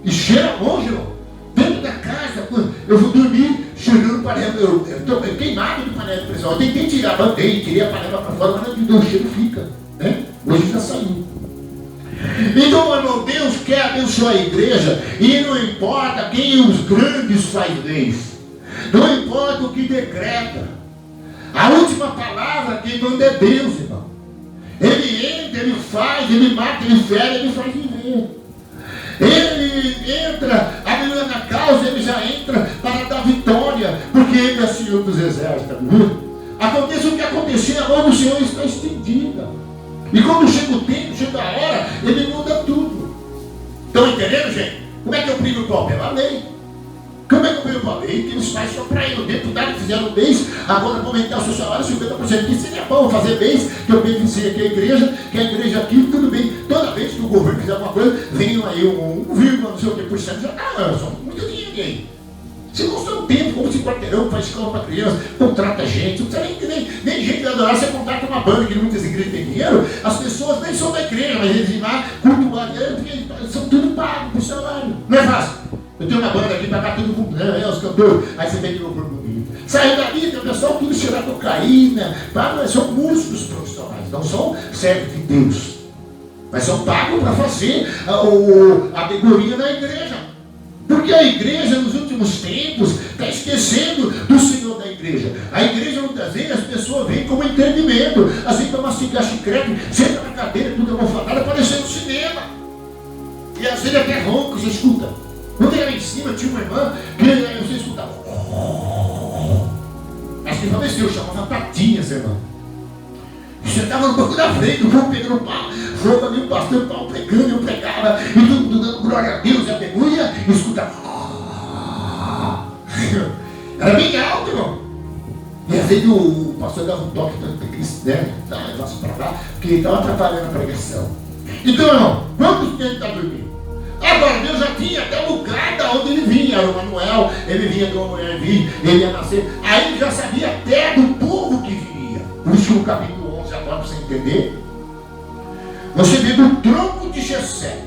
E cheira longe, irmão. Dentro da casa, eu vou dormir cheirando panela. Eu estou queimado de panela de pressão. Eu tentei tirar, bandei, tirei a panela para fora, mas o cheiro fica, né? Hoje já saiu. Então, meu irmão, Deus quer abençoar a igreja, e não importa quem os grandes faz leis. Não importa o que decreta. A última palavra quem manda é Deus, irmão. Ele entra, ele faz, ele mata, ele fere, ele faz viver. Ele entra, aleluia, na causa, ele já entra para dar vitória, porque ele é Senhor dos exércitos, viu? Aconteça o que acontecer, a mão do Senhor está estendida. E quando chega o tempo, chega a hora, ele muda tudo. Estão entendendo, gente? Como é que eu brigo o pau? Pela lei. Como é que eu vejo para a lei? Que eles fazem só para ele. O deputado fizeram leis, agora vão aumentar o seu salário 50%. Que seria bom fazer leis, que eu beneficie aqui a igreja aqui, tudo bem. Toda vez que o governo fizer alguma coisa, vem aí um vírgula, não sei o que por cento, já está, só muito dinheiro aí. Você não tem um tempo, como esse quarteirão, faz escola para criança, contrata gente, não precisa nem gente de adorar, você contrata uma banda, que muitas igrejas têm dinheiro, as pessoas nem são da igreja, mas eles vêm lá, cultuar, porque são tudo pagos por salário. Não é fácil. Eu tenho uma banda aqui para cá, todo mundo, né? Os cantores, aí você tem que louvor bonito. Saiu dali, tem o pessoal tudo cheirando cocaína, são músicos profissionais, não são servos de Deus. Mas são pagos para fazer a alegoria na igreja. Porque a igreja, nos últimos tempos, está esquecendo do Senhor da igreja. A igreja, muitas vezes, as pessoas vêm como entretenimento, assim para mastigar chiclete, senta na cadeira, tudo almofadada, parecendo cinema. E às vezes até ronco, você escuta. Quando eu ia lá em cima, tinha uma irmã que você escutava. Acho que faleceu, chamava Patinha, essa irmã. Você estava no banco da frente, o povo pegando pau, fogo ali, o pastor pau pregando, eu pregava, e todo mundo dando glória a Deus, e aleluia, e escutava. Era bem alto, irmão. E às vezes o pastor dava um toque, né? Dava um negócio para lá, porque ele estava atrapalhando a pregação. Então, irmão, quantos tempos está dormindo? Agora, Deus já tinha até o lugar da onde ele vinha, era o Manuel, ele vinha de uma mulher vir, ele ia nascer. Aí ele já sabia até do povo que viria. Por isso que no capítulo 11, agora para você entender, você vê do tronco de Jessé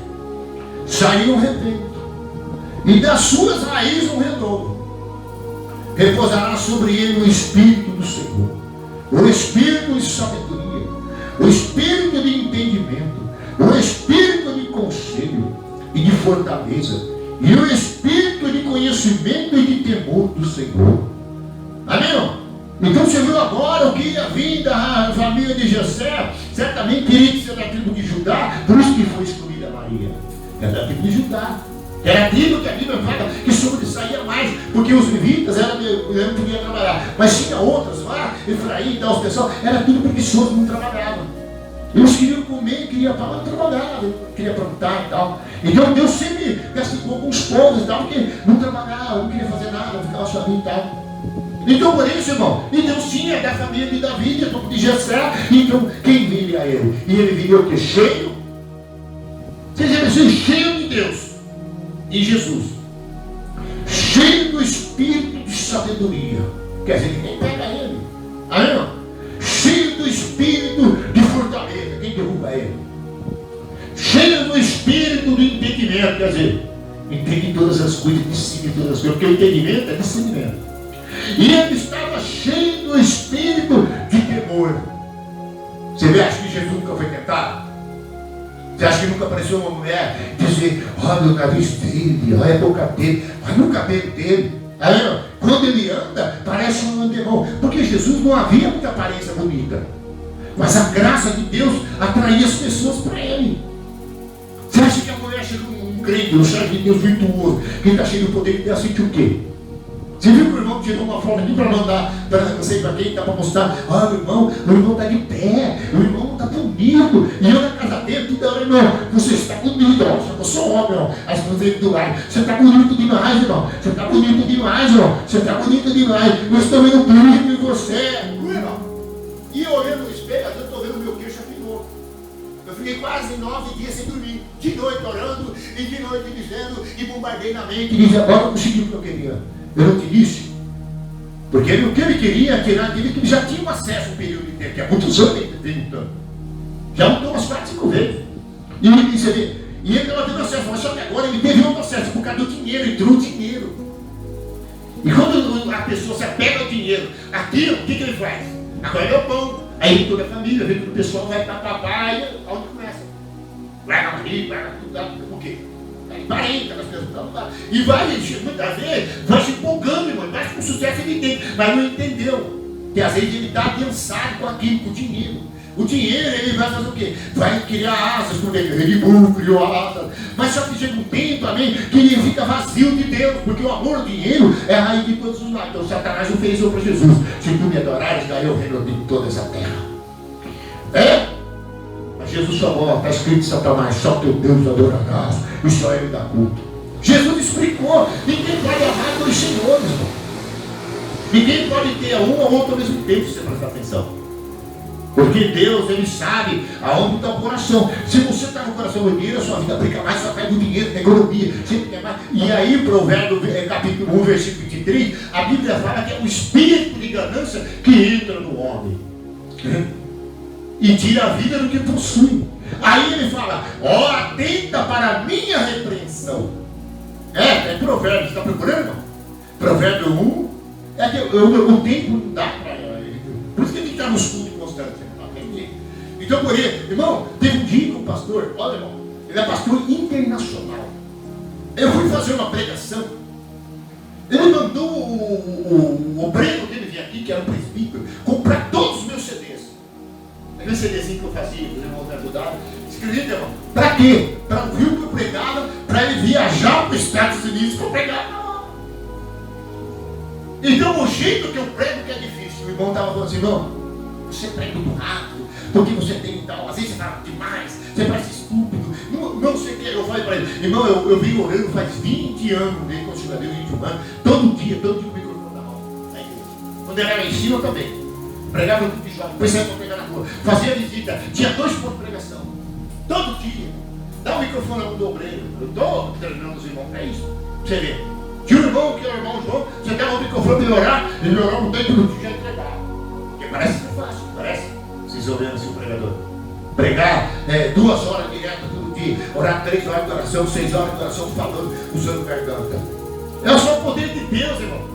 saiu um rebento, e das suas raízes um renovo. Repousará sobre ele o Espírito do Senhor, o Espírito de sabedoria, o Espírito de entendimento, o Espírito de conselho e de fortaleza, e o Espírito conhecimento e de temor do Senhor. Amém? Então você viu agora o que ia vir da família de Jessé, certamente queria ser da tribo de Judá, por isso que foi excluída Maria. Era da tribo de Judá. Era a tribo que a Bíblia fala que sobressaía mais, porque os levitas não podiam trabalhar. Mas tinha outras lá, Efraim e tal, os pessoal, era tudo preguiçoso, não trabalhava. Eles queriam comer, queriam trabalhar, queriam plantar e tal. Então Deus sempre castigou com os povos e tal, porque não trabalhava, não queria fazer nada, ficava só ali e tal. Então por isso, irmão, e Deus tinha da família de Davi, de Jessé, então quem viria a ele? E ele viria o que? Cheio? Seja assim, cheio de Deus. E Jesus, cheio do espírito de sabedoria, quer dizer, ninguém pega ele, amém? Cheio do espírito de fortaleza, quem derruba ele? Cheio do espírito do entendimento, quer dizer, entende todas as coisas, decide todas as coisas, porque o entendimento é discernimento. E ele estava cheio do espírito de temor. Você vê, acha que Jesus nunca foi tentado? Você acha que nunca apareceu uma mulher dizer, olha o nariz dele, olha a boca dele, olha o cabelo dele. Aí, quando ele anda, parece um demônio. Porque Jesus não havia muita aparência bonita. Mas a graça de Deus atraía as pessoas para ele. Você acha que a mulher chega um crente, um servo de Deus virtuoso, quem está cheio do poder de Deus, sente o quê? Você viu que o irmão tirou uma foto aqui para mandar, não sei para quem, está para mostrar, o irmão está de pé, o irmão está bonito, e eu na casa dele, toda hora, irmão, você está bonito, eu sou homem, irmão, as coisas do lado, você está bonito demais, irmão, você está bonito demais, irmão, você está bonito demais, eu estou vendo o brilho em você, irmão. E eu olhando no espelho, eu estou vendo o meu queixo afinou. Eu fiquei quase 9 dias sem dormir, de noite orando, e de noite dizendo, e bombardei na mente, e dizia, agora eu consegui o que eu queria. Eu não te disse, porque o que ele queria tirar dele, que ele já tinha um acesso ao período de tempo, que há muitos anos ele tem lutando. Já lutou umas 4, 5 vezes. E ele disse ali, e ele estava tendo acesso, mas só que agora ele teve outro acesso por causa do dinheiro, ele trouxe dinheiro. E quando a pessoa se apega ao dinheiro, aquilo, o que ele faz? Agora é o pão. Aí vem toda a família, vem todo o pessoal, vai para papai, onde começa? Vai na barriga, vai na tudo, o quê? Parente, aquelas pessoas lá. E vai, muitas vezes, vai se empolgando, irmão, vai com sucesso ele tem, mas não entendeu. Que às vezes ele está adensado com aquilo, com o dinheiro. O dinheiro, ele vai fazer o quê? Vai criar asas, como Red Bull criou asas. Mas só que chega um tempo, amém, que ele fica vazio de Deus, porque o amor ao dinheiro é a raiz de todos os males. Então Satanás ofereceu para Jesus: se tu me adorares, darei o reino de toda essa terra. É? Jesus falou, está escrito, Satanás, só teu Deus adorarás, e só ele dá culto. Jesus explicou, ninguém pode amar dois senhores, irmão. Ninguém pode ter um ou outro ao mesmo tempo, se você prestar atenção. Porque Deus, ele sabe aonde está o coração. Se você está no coração do dinheiro, a sua vida brinca mais, só pega o dinheiro, da economia, sempre quer mais. E aí, Provérbio, capítulo 1, versículo 23, a Bíblia fala que é o espírito de ganância que entra no homem. E tira a vida do que possui. Aí ele fala, atenta para a minha repreensão. É Provérbio, está procurando, irmão? Provérbio 1, é que o tempo não dá para ele. Por isso que ele está no estudo constante. Então, por ele, irmão, teve um dia que o pastor, olha, irmão, ele é pastor internacional. Eu fui fazer uma pregação. Ele mandou o obreiro dele vir aqui, que era um presbítero, comprar todos os meus CDs. Aquele CDzinho que eu fazia, os irmãos me ajudaram. Escrevi, irmão, para quê? Para ouvir o que eu pregava, para ele viajar para os Estados Unidos para pregar. Então, o jeito que eu prego que é difícil. O irmão estava falando assim, irmão, você prega muito rápido, porque você tem tal, às vezes você fala demais, você parece estúpido. Não sei o que. Eu falei para ele, irmão, eu venho orando faz 20 anos, desde quando chegou a Deus, 21 anos, todo dia o microfone na mão. Quando ele era lá em cima, eu também. Pregava no pijama, depois saía para pregar na rua, fazia visita, tinha 2 pontos de pregação. Todo dia. Dá o microfone na mão do obreiro. Eu estou treinando os irmãos para isso. Você vê. Tinha um irmão que era o irmão João, você dava o microfone para ele orar, ele orava um tempo no dia já entregava. Porque parece que é fácil, parece. Vocês ouviram assim o pregador. Pregar 2 horas direto todo dia, orar 3 horas de oração, 6 horas de oração, falando, usando garganta. É só o poder de Deus, irmão.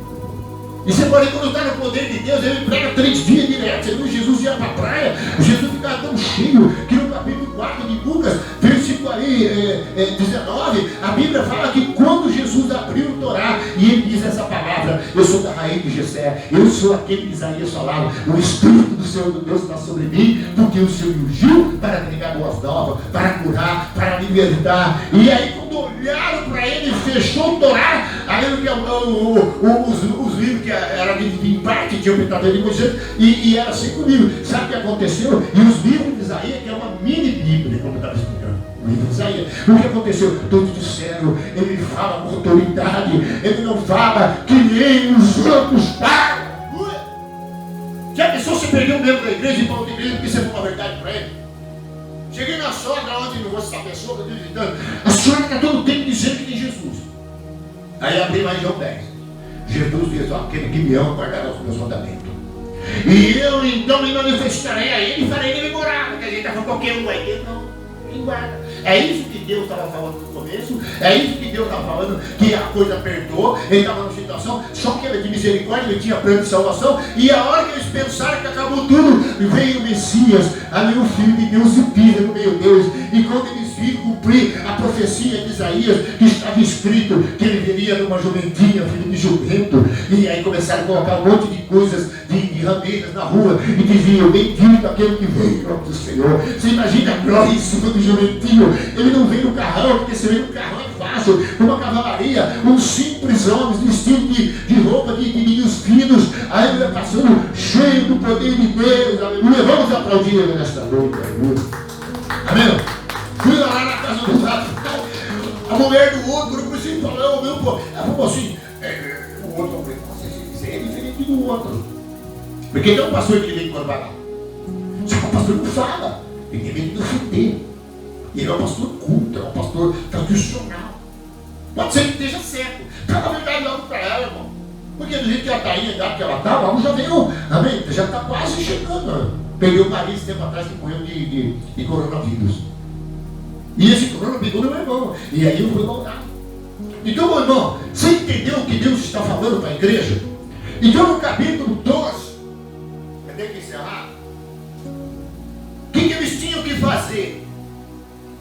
E você pode, quando está no poder de Deus, ele prega 3 dias direto. Você viu, Jesus ia para a praia, Jesus ficava tão cheio que no capítulo 4 de Lucas, versículo ali 19, a Bíblia fala que quando Jesus abriu o Torá E ele diz essa palavra: eu sou da raiz de Jessé, eu sou aquele que Isaías falava, o Espírito do Senhor do Deus está sobre mim, porque o Senhor me ungiu para pregar boas novas, para curar, para libertar. E aí quando olharam para ele, fechou o Torá, aí os livros que eram divididos em parte, tinha o Pentateuco de Moisés, e era 5 livros. Sabe o que aconteceu? E os livros de Isaías, que é uma mini Bíblia, como eu estava explicando, o livro de Isaías, o que aconteceu? Todos disseram, ele fala com autoridade, ele não fala que nem os outros falam. Já pensou se perdeu um membro da igreja e para outra igreja porque você falou a verdade para ele? Cheguei na sogra ontem, não vou citar a pessoa que eu estou visitando. A senhora está todo o tempo dizendo que tem Jesus. Aí abri mais João 10. Jesus diz: aquele que me ama guardará os meus mandamentos. E eu então me manifestarei a ele e farei ele morada. Quer dizer, está falando qualquer um vai ter, não. Ele guarda. É isso que Deus estava falando no começo. É isso que Deus estava falando, que a coisa apertou. Ele estava numa situação, só que ele de misericórdia, ele tinha plano de salvação. E a hora que eles pensaram que acabou tudo, veio o Messias, ali o Filho de Deus e pisa no meio deles. E quando eles viram cumprir a profecia de Isaías, que estava escrito que ele viria numa jumentinha, filho de jumento, e aí começaram a colocar um monte de coisas, de rameiras na rua, e diziam: bendito aquele que veio em nome do Senhor. Você imagina a glória em cima do jumentinho. Ele não veio no carrão, porque se veio no carrão é fácil, numa cavalaria, uns simples homens vestidos de roupa de ninhos finos, aí ele vai passando cheio do poder de Deus, aleluia. Vamos aplaudir ele nesta noite, aleluia. Amém? Fui lá na casa do lado, a mulher do outro, eu comecei a falar, ela falou assim, o outro, você é diferente do outro, porque tem um pastor que vem corbarar, só que o pastor não fala, ele tem medo de ofender. Ele é um pastor culto, é um pastor tradicional. Pode ser que esteja certo. Fala a verdade logo para ela, irmão. Porque do jeito que ela está aí, a idade que ela está, ela já veio, amém? Já está quase chegando. Peguei o marido esse tempo atrás que morreu de coronavírus. E esse coronavírus não é bom. E aí eu fui voltar. Então, meu irmão, você entendeu o que Deus está falando para a igreja? Então, no capítulo 12, cadê que encerrar? O que eles tinham que fazer?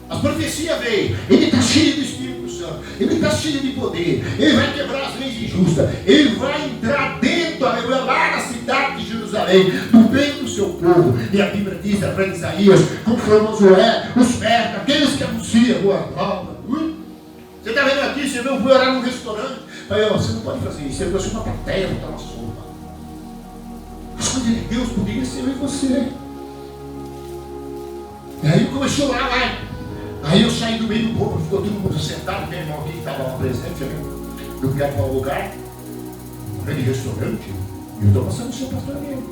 As profecias veio, ele está cheio do Espírito Santo, ele está cheio de poder, ele vai quebrar as leis injustas, ele vai entrar dentro, aleluia, lá na cidade de Jerusalém, do bem do seu povo. E a Bíblia diz para Isaías, conforme Josué, os ferros, aqueles que anunciam boa nova. Você está vendo aqui, você não foi orar num restaurante, aí, você não pode fazer isso, você trouxe uma plateia, botar uma sopa. As coisas de Deus poderiam ser eu e você. E aí começou lá. Aí eu saí do meio do povo, ficou todo mundo sentado, meu irmão aqui que estava lá presente, eu quero para o lugar, um grande restaurante, e eu estou passando o seu pastor mesmo.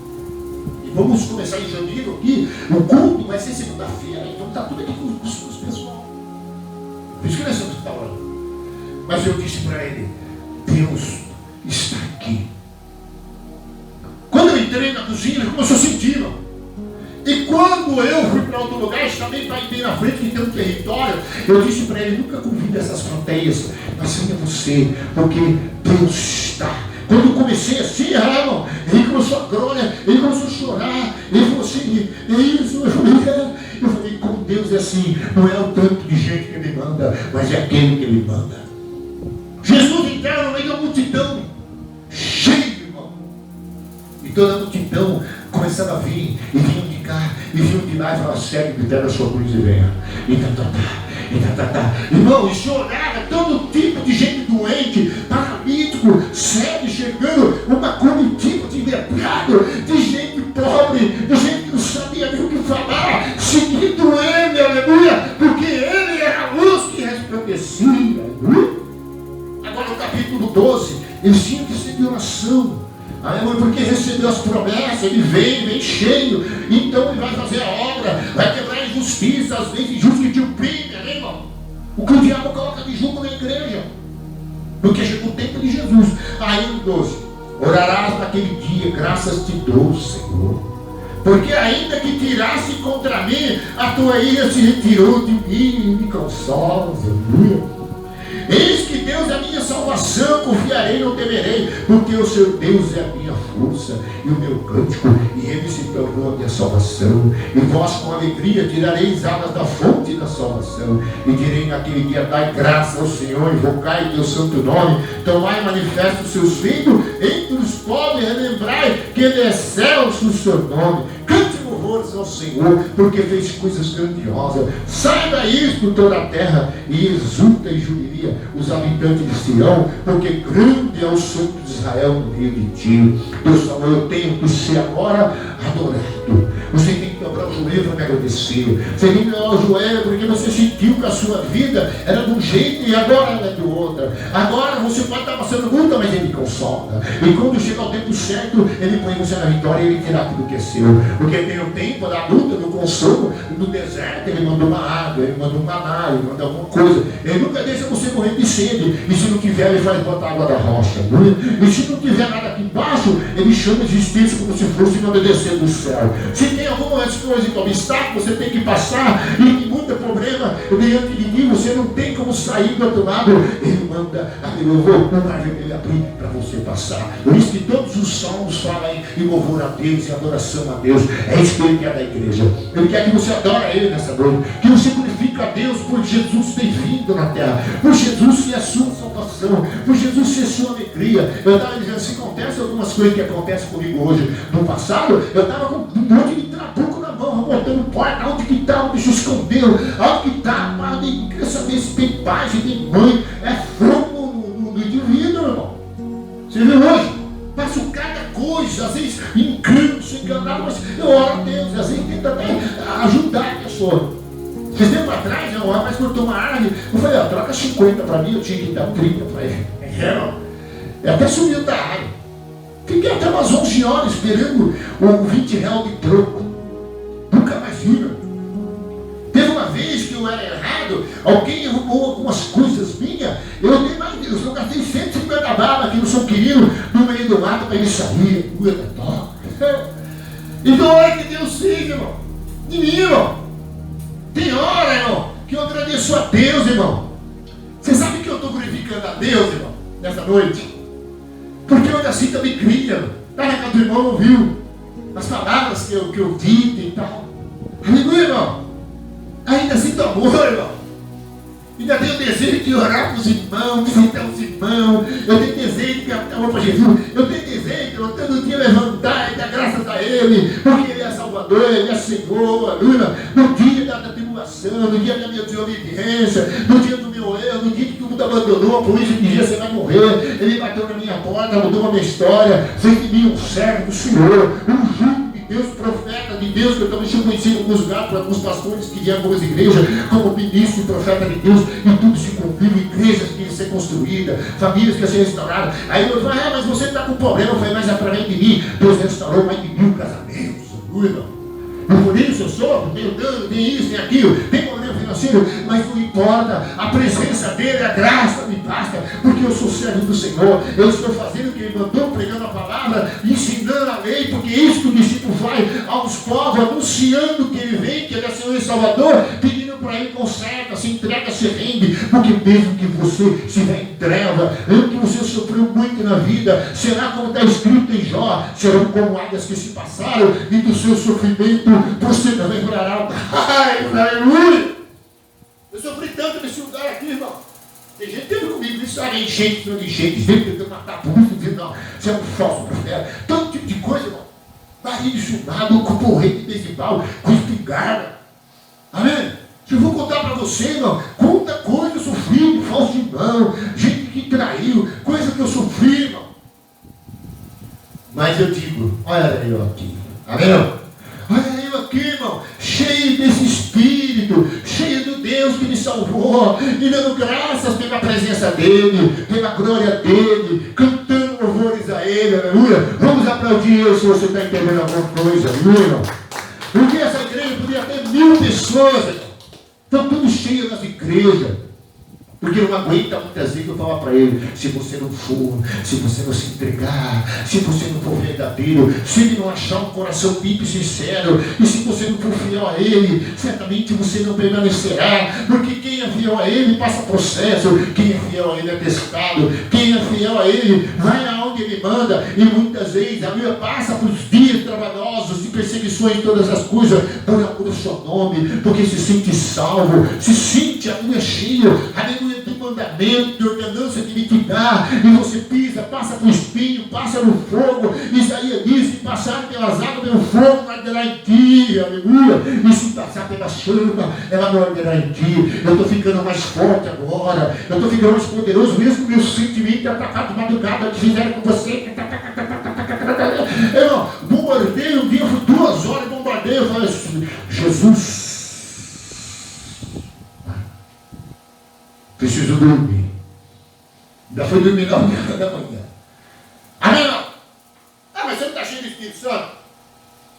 E vamos começar em janeiro aqui, o culto vai ser segunda-feira, então está tudo aqui com os pessoal. Por isso que nós estamos falando. Mas eu disse para ele: Deus está aqui. Quando eu entrei na cozinha, ele começou a sentir, ó. E quando eu fui para outro lugar, chamei para ir bem na frente, que tem um território, eu disse para ele: nunca convide essas plateias, mas venha você, porque Deus está. Quando eu comecei assim, irmão, ele começou a glória, ele começou a chorar, ele falou assim: é isso, eu falei, como Deus é assim, não é o tanto de gente que ele manda, mas é aquele que ele manda. Jesus entrava no meio da multidão, cheio, irmão, e toda a multidão começando a vir, e vinham de cá, e vinham de lá, e falava: segue, pega a sua cruz e venha. Irmão, e chorava todo tipo de gente doente, paralítico, cego, chegando, uma comitiva de lembrado, de gente pobre, de gente que não sabia nem o que falar, seguindo ele, aleluia, porque ele era a luz que resplandecia, aleluia. Agora no capítulo 12, eles tinham que ser de oração. Porque recebeu as promessas, ele vem cheio, então ele vai fazer a obra, vai quebrar a injustiça, as leis injustas que te oprimem, amém, irmão? O que o diabo coloca de julgo na igreja, porque chegou o tempo de Jesus. Aí no 12, orarás naquele dia, graças te dou, Senhor, porque ainda que tirasse contra mim, a tua ira se retirou de mim e me consolas, aleluia. Eis que Deus é a minha salvação, confiarei, não temerei, porque o seu Deus é a minha força. força e o meu cântico, e ele se tornou a minha salvação. E vós com alegria tirareis águas da fonte da salvação, e direi naquele dia: dai graça ao Senhor, invocai teu santo nome, tomai manifesto os seus feitos entre os pobres, relembrai que ele é excelso o seu nome. Cante louvores ao Senhor, porque fez coisas grandiosas. Saiba isto toda a terra, e exulta e jubilia os habitantes de Sião, porque grande é o santo de Israel no meio de ti. Deus falou: eu tenho que ser agora adorado. Você tem que dobrar o joelho para me agradecer. Você tem que dobrar o joelho porque você sentiu que a sua vida era de um jeito e agora ela é de outra. Agora você pode estar passando luta, mas ele consola. E quando chega o tempo certo, ele põe você na vitória e ele tira tudo que é seu. Porque tem o tempo da luta, do consolo, no deserto ele manda uma água, ele manda um maná, ele manda alguma coisa. Ele nunca deixa você morrer de sede. E se não tiver, ele faz botar água da rocha. E se não tiver nada aqui embaixo, ele chama a existência como se fosse não descer do céu. Se tem algumas coisas que obstáculo, você tem que passar, e tem muito problema diante de mim, você não tem como sair do outro lado. Ele manda, eu vou o mar vermelho abrir para você passar. Por isso que todos os salmos falam em louvor a Deus e adoração a Deus. É isso que ele quer da igreja. Ele quer que você adore a ele nessa noite, que você glorifique a Deus por Jesus ter vindo na terra, por Jesus ser a sua salvação, por Jesus ser a sua alegria. Eu estava dizendo, se acontece algumas coisas que acontecem comigo hoje, no passado, eu estava com um monte de trabuco na mão, botando porta, onde que está, onde se escondeu, onde que está, eu queria saber se tem pai, se tem mãe, é fogo no indivíduo, irmão. Você viu hoje? Passo cada coisa, às vezes engano, sou enganado, mas eu oro a Deus, às vezes tento até ajudar a pessoa. Esse tempo atrás, o rapaz cortou uma árvore, eu falei, troca 50 para mim, eu tinha que dar 30 para ele. Eu até subiu da árvore. Fiquei até umas 11 horas esperando o 20 reais de troco. Nunca mais vi. Teve uma vez que eu era errado, alguém roubou algumas coisas minhas, eu dei mais Deus, eu gastei 150 balas aqui no São Quirino, no meio do mato, para ele sair. Então olha que Deus fez, irmão. De mim, irmão. Tem hora, irmão, que eu agradeço a Deus, irmão. Você sabe que eu estou glorificando a Deus, irmão, nessa noite? Porque eu assim também cria. Está na casa do irmão, ouviu as palavras que eu dito e tal. Aleluia, irmão. Ainda sinto amor, irmão. Ainda tenho desejo de orar para os irmãos, visitar os irmãos. Eu tenho desejo de captar amor para Jesus. Eu tenho desejo de todo dia levantar e dar graças a Ele, porque Ele é Salvador, Ele é Senhor, aleluia. No dia da tribulação, no dia da minha desobediência, no dia do meu erro, no dia que tudo abandonou, por isso que dia você vai morrer. Ele bateu na minha porta, mudou a minha história, fez de mim um servo do Senhor, um justo de Deus, profeta de Deus, que eu também tinha conhecido alguns lugares, para alguns pastores que vieram algumas igrejas, como ministro e profeta de Deus, e tudo se cumpriu, igrejas que iam ser construídas, famílias que iam ser restauradas. Aí eu falei, mas você está com problema. Eu falei, mas através de mim, Deus restaurou mais de 1000 casamentos, aleluia. E por isso eu sou, tenho dano, tem isso, tem aquilo, tem problema financeiro, mas não importa, a presença dele, a graça me basta, porque eu sou servo do Senhor, eu estou fazendo o que ele mandou, pregando a palavra, ensinando a lei, porque é isso que o discípulo vai aos povos, anunciando que ele vem, que ele é Senhor e Salvador, pedindo para ele conserta, se entrega, se rende, porque mesmo que você estiver em treva, mesmo que você sofreu muito na vida, será como está escrito em Jó, serão como águas que se passaram, e do seu sofrimento você não lembrará. Ai, aleluia! Eu sofri tanto nesse lugar aqui, irmão. Tem gente que teve comigo, isso era enchente, não enchente, gente tentando matar por isso, dizendo, não, você é um falso profeta. Todo tipo de coisa, irmão. Barriga chumado, com porrete de beisebol, com espingarda. Amém? Se eu vou contar para você, irmão, quanta coisa eu sofri de falso irmão, gente que traiu, coisa que eu sofri, irmão. Mas eu digo, olha eu aqui. Amém? Olha eu aqui, irmão, cheio desse Espírito, cheio do Deus que me salvou, e dando graças pela presença dEle, pela glória dEle, cantando louvores a Ele, aleluia. Vamos aplaudir Ele se você está entendendo alguma coisa, aleluia. Porque essa igreja podia ter 1000 pessoas, irmão. Estão tudo cheio das igrejas. Porque não aguenta muitas vezes eu falar para ele, se você não for, se você não se entregar, se você não for verdadeiro, se ele não achar um coração limpo e sincero, e se você não for fiel a ele, certamente você não permanecerá, porque quem é fiel a ele passa processo, quem é fiel a ele é testado, quem é fiel a ele vai aonde onde Ele manda, e muitas vezes a Bíblia passa por dias trabalhosos, de perseguições em todas as coisas, por amor ao seu nome, porque se sente salvo, se sente, aleluia, cheio, aleluia, do mandamento, de ordenança que Ele te dá, e você pisa, passa por espinho, passa no fogo. Isaías diz que passar pelas águas, pelo fogo, não arderá em ti, aleluia, e se passar pela chama, ela não arderá em ti. Eu estou ficando mais forte agora, eu estou ficando mais poderoso, mesmo que meu sentimento atacado de madrugada que fizeram com você. Eu bombardeio, um dia foi 2 horas, bombardeio, eu falei assim, Jesus, preciso dormir. Ainda foi dormir 9 horas da manhã. Amém, não? Ah, mas você não está cheio de Espírito Santo?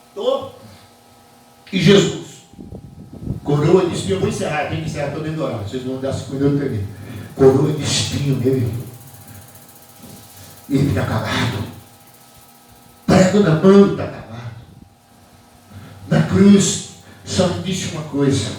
Estou. E Jesus, coroa de espinho, eu vou encerrar, tem que encerrar, estou dentro do horário, vocês vão dar 5 minutos para mim. Coroa de espinho nele. Ele está calado. Prego na mão, está calado. Na cruz, só me disse uma coisa: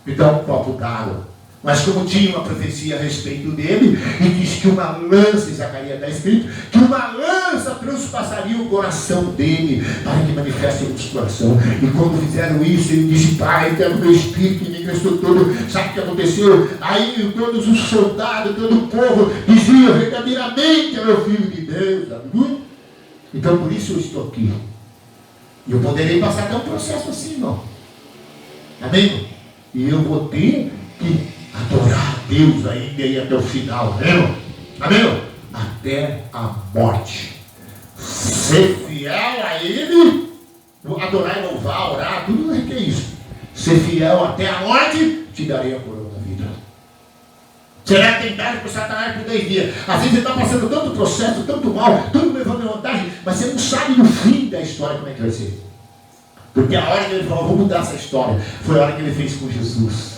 me dá um copo d'água. Mas como tinha uma profecia a respeito dele, e disse que uma lança, em Zacarias está escrito, que uma lança transpassaria o coração dele, para que manifeste no seu coração. E quando fizeram isso, ele disse, Pai, quero o meu espírito, e me emprestou todo. Sabe o que aconteceu? Aí todos os soldados, todo o povo, diziam, verdadeiramente é meu filho de Deus, aleluia. Então por isso eu estou aqui. E eu poderei passar até um processo assim, irmão. Amém? E eu vou ter que adorar a Deus ainda e até o final, amém? Amém? Até a morte. Ser fiel a Ele, adorar e louvar, orar, tudo o que é isso. Ser fiel até a morte, te darei a coroa da vida. Será tentado por Satanás por 10 dias. Às vezes você está passando tanto processo, tanto mal, tudo levando vantagem, mas você não sabe no fim da história como é que vai ser. Porque a hora que ele falou, vou mudar essa história, foi a hora que ele fez com Jesus.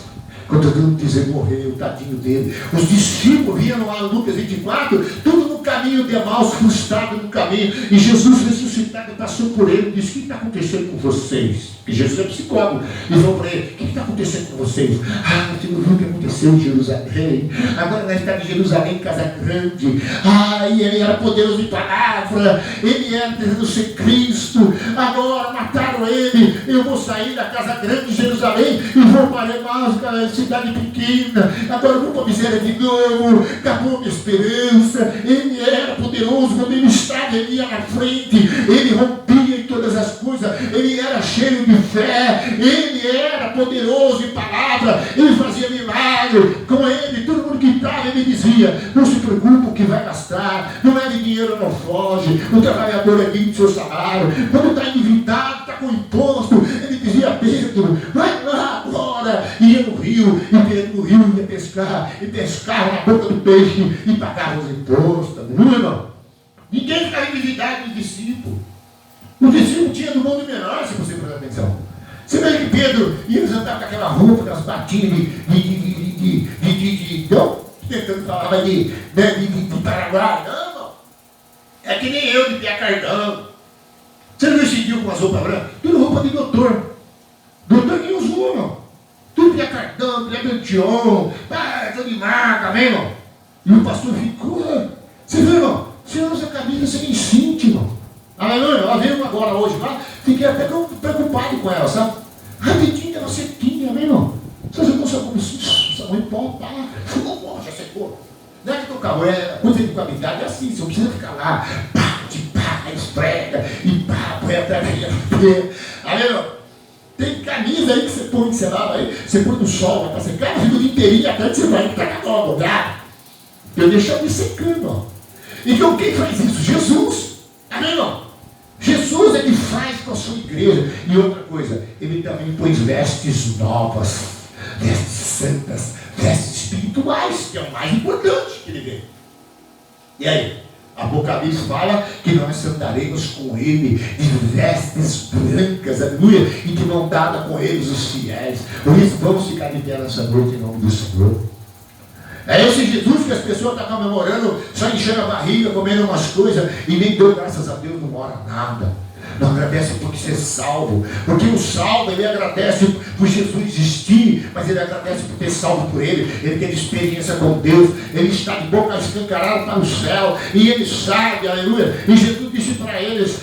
Quando todo mundo dizer morreu, o tadinho dele. Os discípulos viam lá em Lucas 24, tudo no caminho de Emaús, frustrado no caminho. E Jesus ressuscitado passou por ele e disse, o que está acontecendo com vocês? E Jesus é psicólogo. E falou para ele, o que está acontecendo com vocês? Ah, você não viu o que aconteceu em Jerusalém? Agora nós estamos em Jerusalém, Casa Grande. Ah, e ele era poderoso em palavra. Ele era tentando ser Cristo. Agora mataram ele. Eu vou sair da Casa Grande de Jerusalém e vou para Emaús, cidade pequena. Agora eu vou para a miséria de novo. Acabou a minha esperança. Ele era poderoso. Quando ele estava, ele ia na frente. Ele rompia em todas as coisas. Ele era cheio de fé. Ele era poderoso em palavra. Ele fazia milagre com ele. Todo mundo que estava, ele dizia, não se preocupe o que vai gastar. Não é de dinheiro, não foge. O trabalhador é digno do seu salário. Quando está endividado, está com imposto, ele dizia, Pedro, vai lá agora. Ia no rio. E Pedro no rio ia pescar. E pescava na boca do peixe. E pagava os impostos. Não, irmão? Ninguém ficava endividado dos discípulos. O discípulo tinha do mundo menor, se você prestar atenção. Você vê que Pedro ia andar com aquela roupa, aquelas batinhas não, tentando falar de Paraguai, não. É que nem eu, de Piacardão. Você não decidiu com as roupas brancas? Tudo roupa de doutor. Doutor que usou, não. Tudo Piacardão, Piacantion, tudo de marca, amém, irmão? E o pastor ficou, você viu, irmão? Você usa camisa sem cinto, irmão. Aleluia, ela veio agora hoje lá, fiquei até preocupado com ela, sabe? Rapidinho ela sequinha, amém, irmão? Você já não sabe como essa mãe pode estar, já secou. Não é que o calor é coisa de qualidade, é assim, você não precisa ficar lá, esprega, e põe até a amém, tem camisa aí que você põe, que você lava aí, você põe no sol, vai estar secando, fica o dia inteirinho, até que você vai estar com a molhada. Eu deixo ele secando, ó. Então quem faz isso? Jesus. Amém, irmão? Jesus, ele faz com a sua igreja. E outra coisa, ele também pôs vestes novas, vestes santas, vestes espirituais, que é o mais importante que ele vê. E aí? Apocalipse fala que nós andaremos com ele de vestes brancas, aleluia, e de mão dada com eles os fiéis. Por isso, vamos ficar de pé nessa noite em nome do Senhor. É esse Jesus que as pessoas estão comemorando, só enchendo a barriga, comendo umas coisas, e nem deu graças a Deus, não ora nada. Não agradece por ser salvo, porque o salvo, ele agradece por Jesus existir, mas ele agradece por ter salvo por ele tem experiência com Deus, ele está de boca escancarada para o céu, e ele sabe, aleluia, e Jesus disse para eles,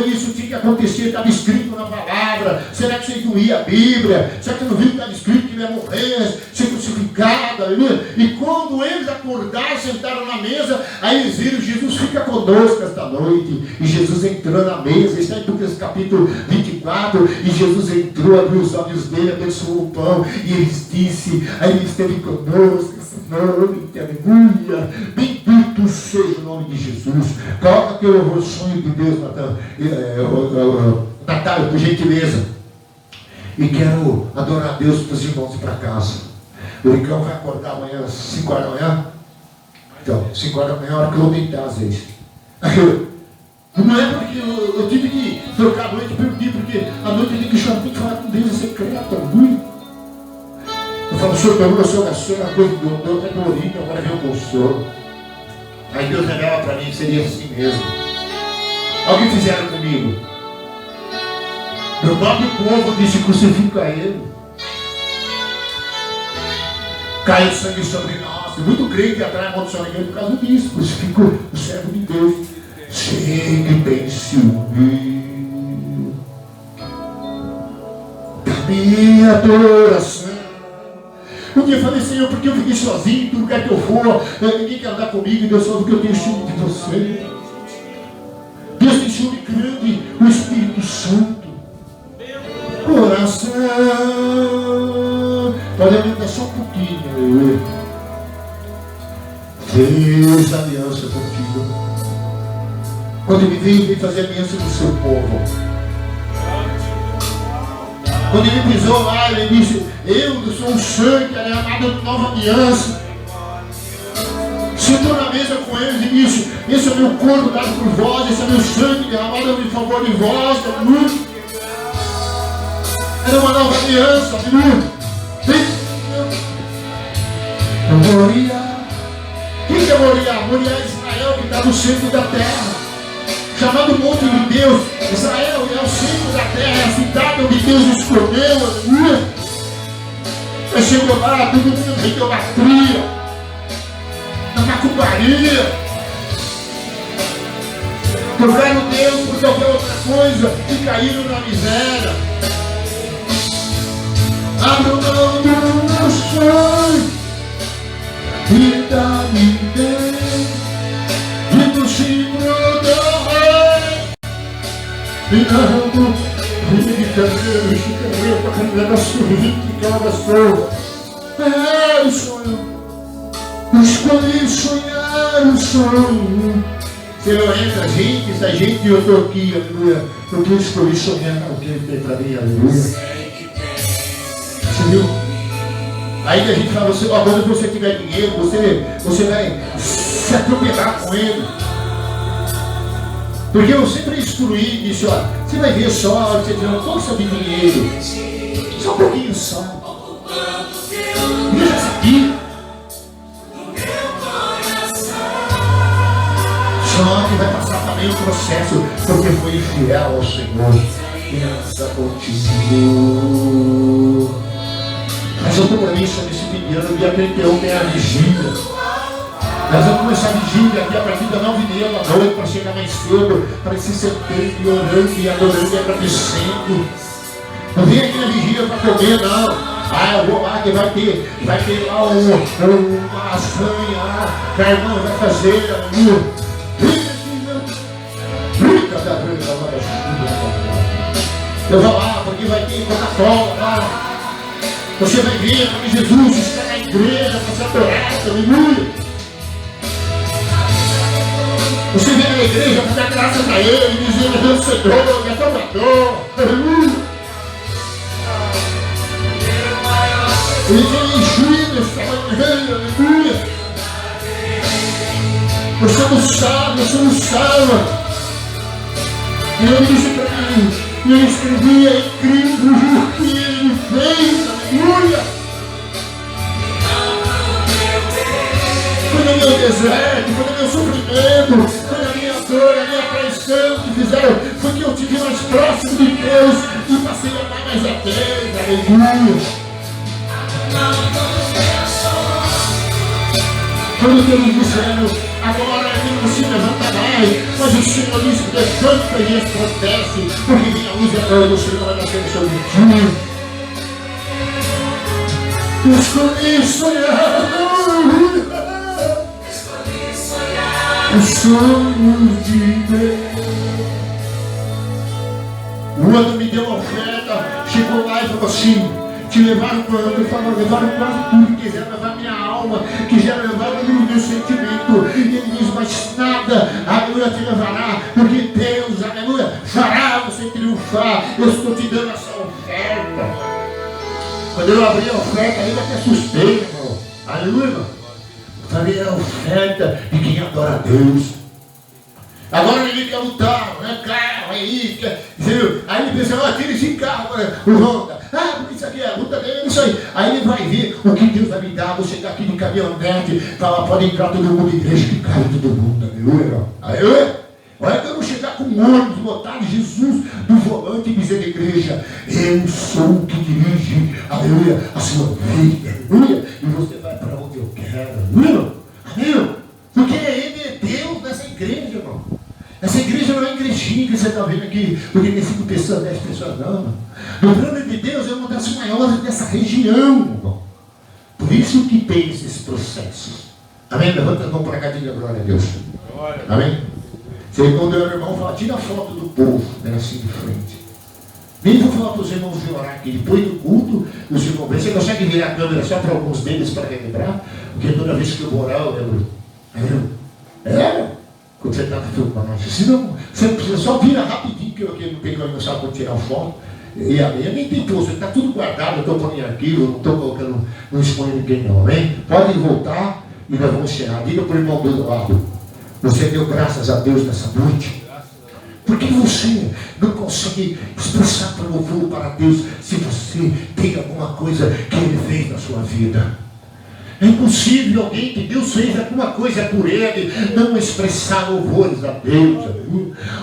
isso tinha que acontecer, estava escrito na palavra. Será que vocês não iam a Bíblia? Será que não viram que estava escrito que ele ia morrer, ser crucificado, aleluia? E quando eles acordaram, sentaram na mesa, aí eles viram, Jesus fica conosco esta noite, e Jesus entrou na mesa, está em Lucas capítulo 24, e Jesus entrou, abriu os olhos dele, abençoou o pão, e eles disse, aí ele esteve conosco essa noite, aleluia, bendito seja o nome de Jesus. Coloca aqui o sonho de Deus, Natália, por gentileza. E quero adorar a Deus para os irmãos ir para casa. O Ricão vai acordar amanhã às 5 horas da manhã. Então, 5 horas da manhã é a hora que eu vou deitar às vezes. Não é porque eu tive que trocar a noite por dia, porque a noite eu tenho que chamar, tem que falar com Deus, é secreto, muito. Eu falo, Senhor, pergunta a sua oração, a coisa do Deus é dolorido, agora vem o consolo. Aí Deus revela para mim que seria assim mesmo. Olha o que fizeram comigo. Meu próprio povo disse, crucifica ele. Caiu sangue sobre nós. Muito crente atrai a maldição na igreja por causa disso. Crucifica o servo de Deus. Sei que tem ciúme da minha adoração. Um dia eu falei, Senhor, porque eu fiquei sozinho, todo lugar que eu for, ninguém quer andar comigo, e Deus sabe que eu tenho ciúme de você. Deus tem ciúme grande, o Espírito Santo. Coração. Pode aumentar só um pouquinho. Deus da aliança contigo. Quando ele veio fazer aliança com o seu povo. Quando ele pisou lá, ele disse, eu sou um sangue derramado de nova aliança. Sentou na mesa com eles e disse, esse é o meu corpo dado por vós, esse é o meu sangue derramado em favor de vós, aleluia. Era uma nova aliança, aleluia. Moriá. Quem é Moriá? Moriá é Israel que está no centro da terra. Chamado monte de Deus. Israel é o centro da terra, é a cidade onde Deus escolheu, aleluia. Mas chegou lá, todo mundo de idolatria, na macumbaria. Trocaram Deus por qualquer outra coisa e caíram na miséria. Abro mão do meu sonho e dá-me Deus e do símbolo do rei. E não fica para caminhar da sua vida, cada sua. É o sonho. Escolhi sonhar o sonho. Senhor, entra gente, essa gente, eu estou aqui, aleluia. Porque eu escolhi sonhar o que ele tem para mim, aleluia. Você viu? Aí a gente fala, quando você tiver dinheiro, você vai se atropelar com ele. Porque eu sempre instruí, disse, ó, você vai ver só, você tiver uma força de dinheiro. Só um pouquinho só. Eu já sabia. Só que vai passar também o processo, porque foi fiel ao Senhor. Criança contigo. Mas eu estou para isso nesse pedindo, dia 31 é a vigília. Nós vamos começar a vigília aqui a partir da 9h30 da noite para chegar mais cedo, para esse setembro, orando e adorando e agradecendo. Não vem aqui na vigília para comer, não. Ah, eu vou lá que vai ter lá uma lasanha lá, que a irmã vai fazer, aleluia. Eu vou lá, porque vai ter Coca-Cola lá. Você vai ver porque Jesus está na igreja para se adorar, aleluia. Você vem na igreja para dar graças a Ele, dizer Ele é vencedor, Ele é salvador, aleluia. Ele vem enchido esta manhã, aleluia. Você não sabe, você não sabe. E Ele disse para mim, e eu escrevi, é incrível o que Ele fez, aleluia. Foi no meu deserto, foi no meu sofrimento, foi na minha dor, na minha traição que fizeram porque eu tive mais próximo de Deus e passei a amar mais a Deus. Aleluia. Quando Deus disseram, agora ele não se levanta mais, mas o Senhor diz que levanta e resplandece, porque minha luz é grande, o Senhor vai nascer sobre ti. Escolhi sonhar, os sonhos de Deus. O ano me deu uma oferta, chegou lá e falou assim, te levaram para o ano, levaram quase tudo, quiseram levar minha alma, quiseram levar o meu sentimento. E ele diz, mas nada, aleluia, te levará, porque Deus, aleluia, fará você triunfar. Eu estou te dando essa oferta. Quando eu abri a oferta, ainda até assustei, irmão. Aleluia, irmão. Eu falei, é a oferta de quem adora a Deus. Agora ninguém quer lutar, né? Carro, aí, entendeu? Aí ele pensa, tira esse carro, né? O Honda. Porque isso aqui é a luta dele, isso aí. Aí ele vai ver o que Deus vai me dar. Vou chegar aqui de caminhonete, falar, pode entrar todo mundo de igreja, que cai todo mundo. Aleluia, irmão. Aleluia. Olha que eu não chegar com um ônibus lotado de Jesus do volante e dizer na igreja, eu sou o que dirige, aleluia, a sua vida, aleluia, e você vai para onde eu quero, aleluia, aleluia, porque ele é Deus nessa igreja, irmão. Essa igreja não é igrejinha que você está vendo aqui, porque tem 5 pessoas, 10 pessoas, não. O plano de Deus é uma das maiores dessa região, irmão. Por isso que tem esses processos. Amém? Levanta a mão para cá e diga glória a Deus. Amém? Você, quando o irmão fala, tira a foto do povo, né, assim de frente. Nem vou falar para os irmãos de orar aqui, depois do culto, os irmãos, você consegue virar a câmera só para alguns deles para relembrar? Porque toda vez que eu vou orar, eu lembro. Quando você está filmando, senão você só vira rapidinho, que eu não tenho não sabe como tirar foto. E a minha nem tem pulso, está tudo guardado, eu estou pondo em arquivo, não estou colocando, não exponho ninguém não, amém? Podem voltar e nós vamos encerrar. Diga para o irmão do lado. Você deu graças a Deus nessa noite? Porque você não consegue expressar para louvor para Deus se você tem alguma coisa que Ele fez na sua vida. É impossível alguém que Deus fez alguma coisa por ele não expressar louvores a Deus.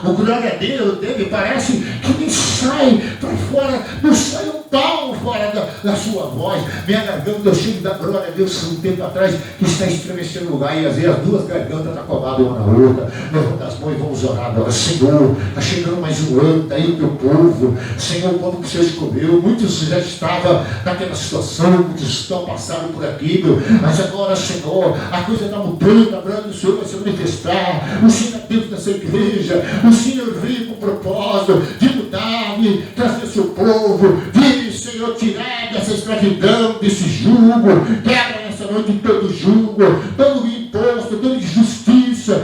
O glória a Deus dele parece que nem sai para fora, não sai um palmo fora da sua voz. Minha garganta, eu chego da glória a Deus um tempo atrás, que está estremecendo o lugar, e às vezes as duas gargantas estão coladas uma na outra. Levanta as mãos e vamos orar agora. Senhor, está chegando mais um ano, está aí o teu povo. Senhor, quando o Senhor escolheu, muitos já estavam naquela situação, muitos estão passando por aqui, mas agora, Senhor, a coisa está mudando, a glória do Senhor vai se manifestar. O Senhor é Deus dessa igreja, o Senhor veio com o propósito de mudar, de trazer seu povo, de, Senhor, tirar dessa escravidão, desse jugo, quebra nessa noite todo jugo, todo imposto, toda injustiça,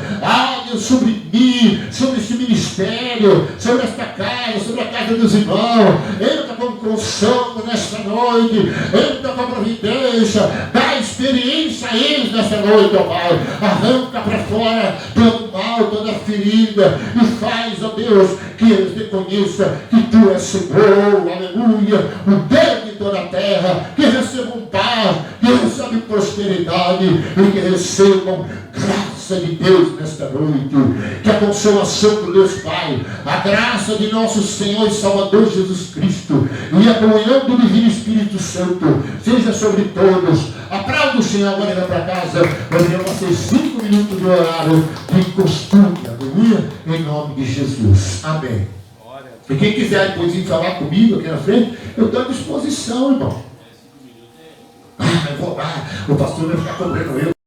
Deus, sobre mim, sobre esse ministério, sobre esta casa, sobre a casa dos irmãos. Entra com consolo nesta noite, entra com providência, dá experiência a eles nesta noite, ó Pai. Arranca para fora todo mal, toda ferida, e faz, ó Deus, que eles reconheçam que Tu és Senhor, aleluia, o Deus de toda a terra, que recebam paz, que recebam prosperidade e que recebam graça de Deus nesta noite. Que a consolação do Deus Pai, a graça de nosso Senhor e Salvador Jesus Cristo e a comunhão do Divino Espírito Santo seja sobre todos. Aplauda o Senhor agora e vai para casa. Vai ter vocês 5 minutos de horário de costume, aleluia, em nome de Jesus. Amém. E quem quiser depois vir falar comigo aqui na frente, eu estou à disposição, irmão. Eu vou lá, o pastor vai ficar cobrando eu.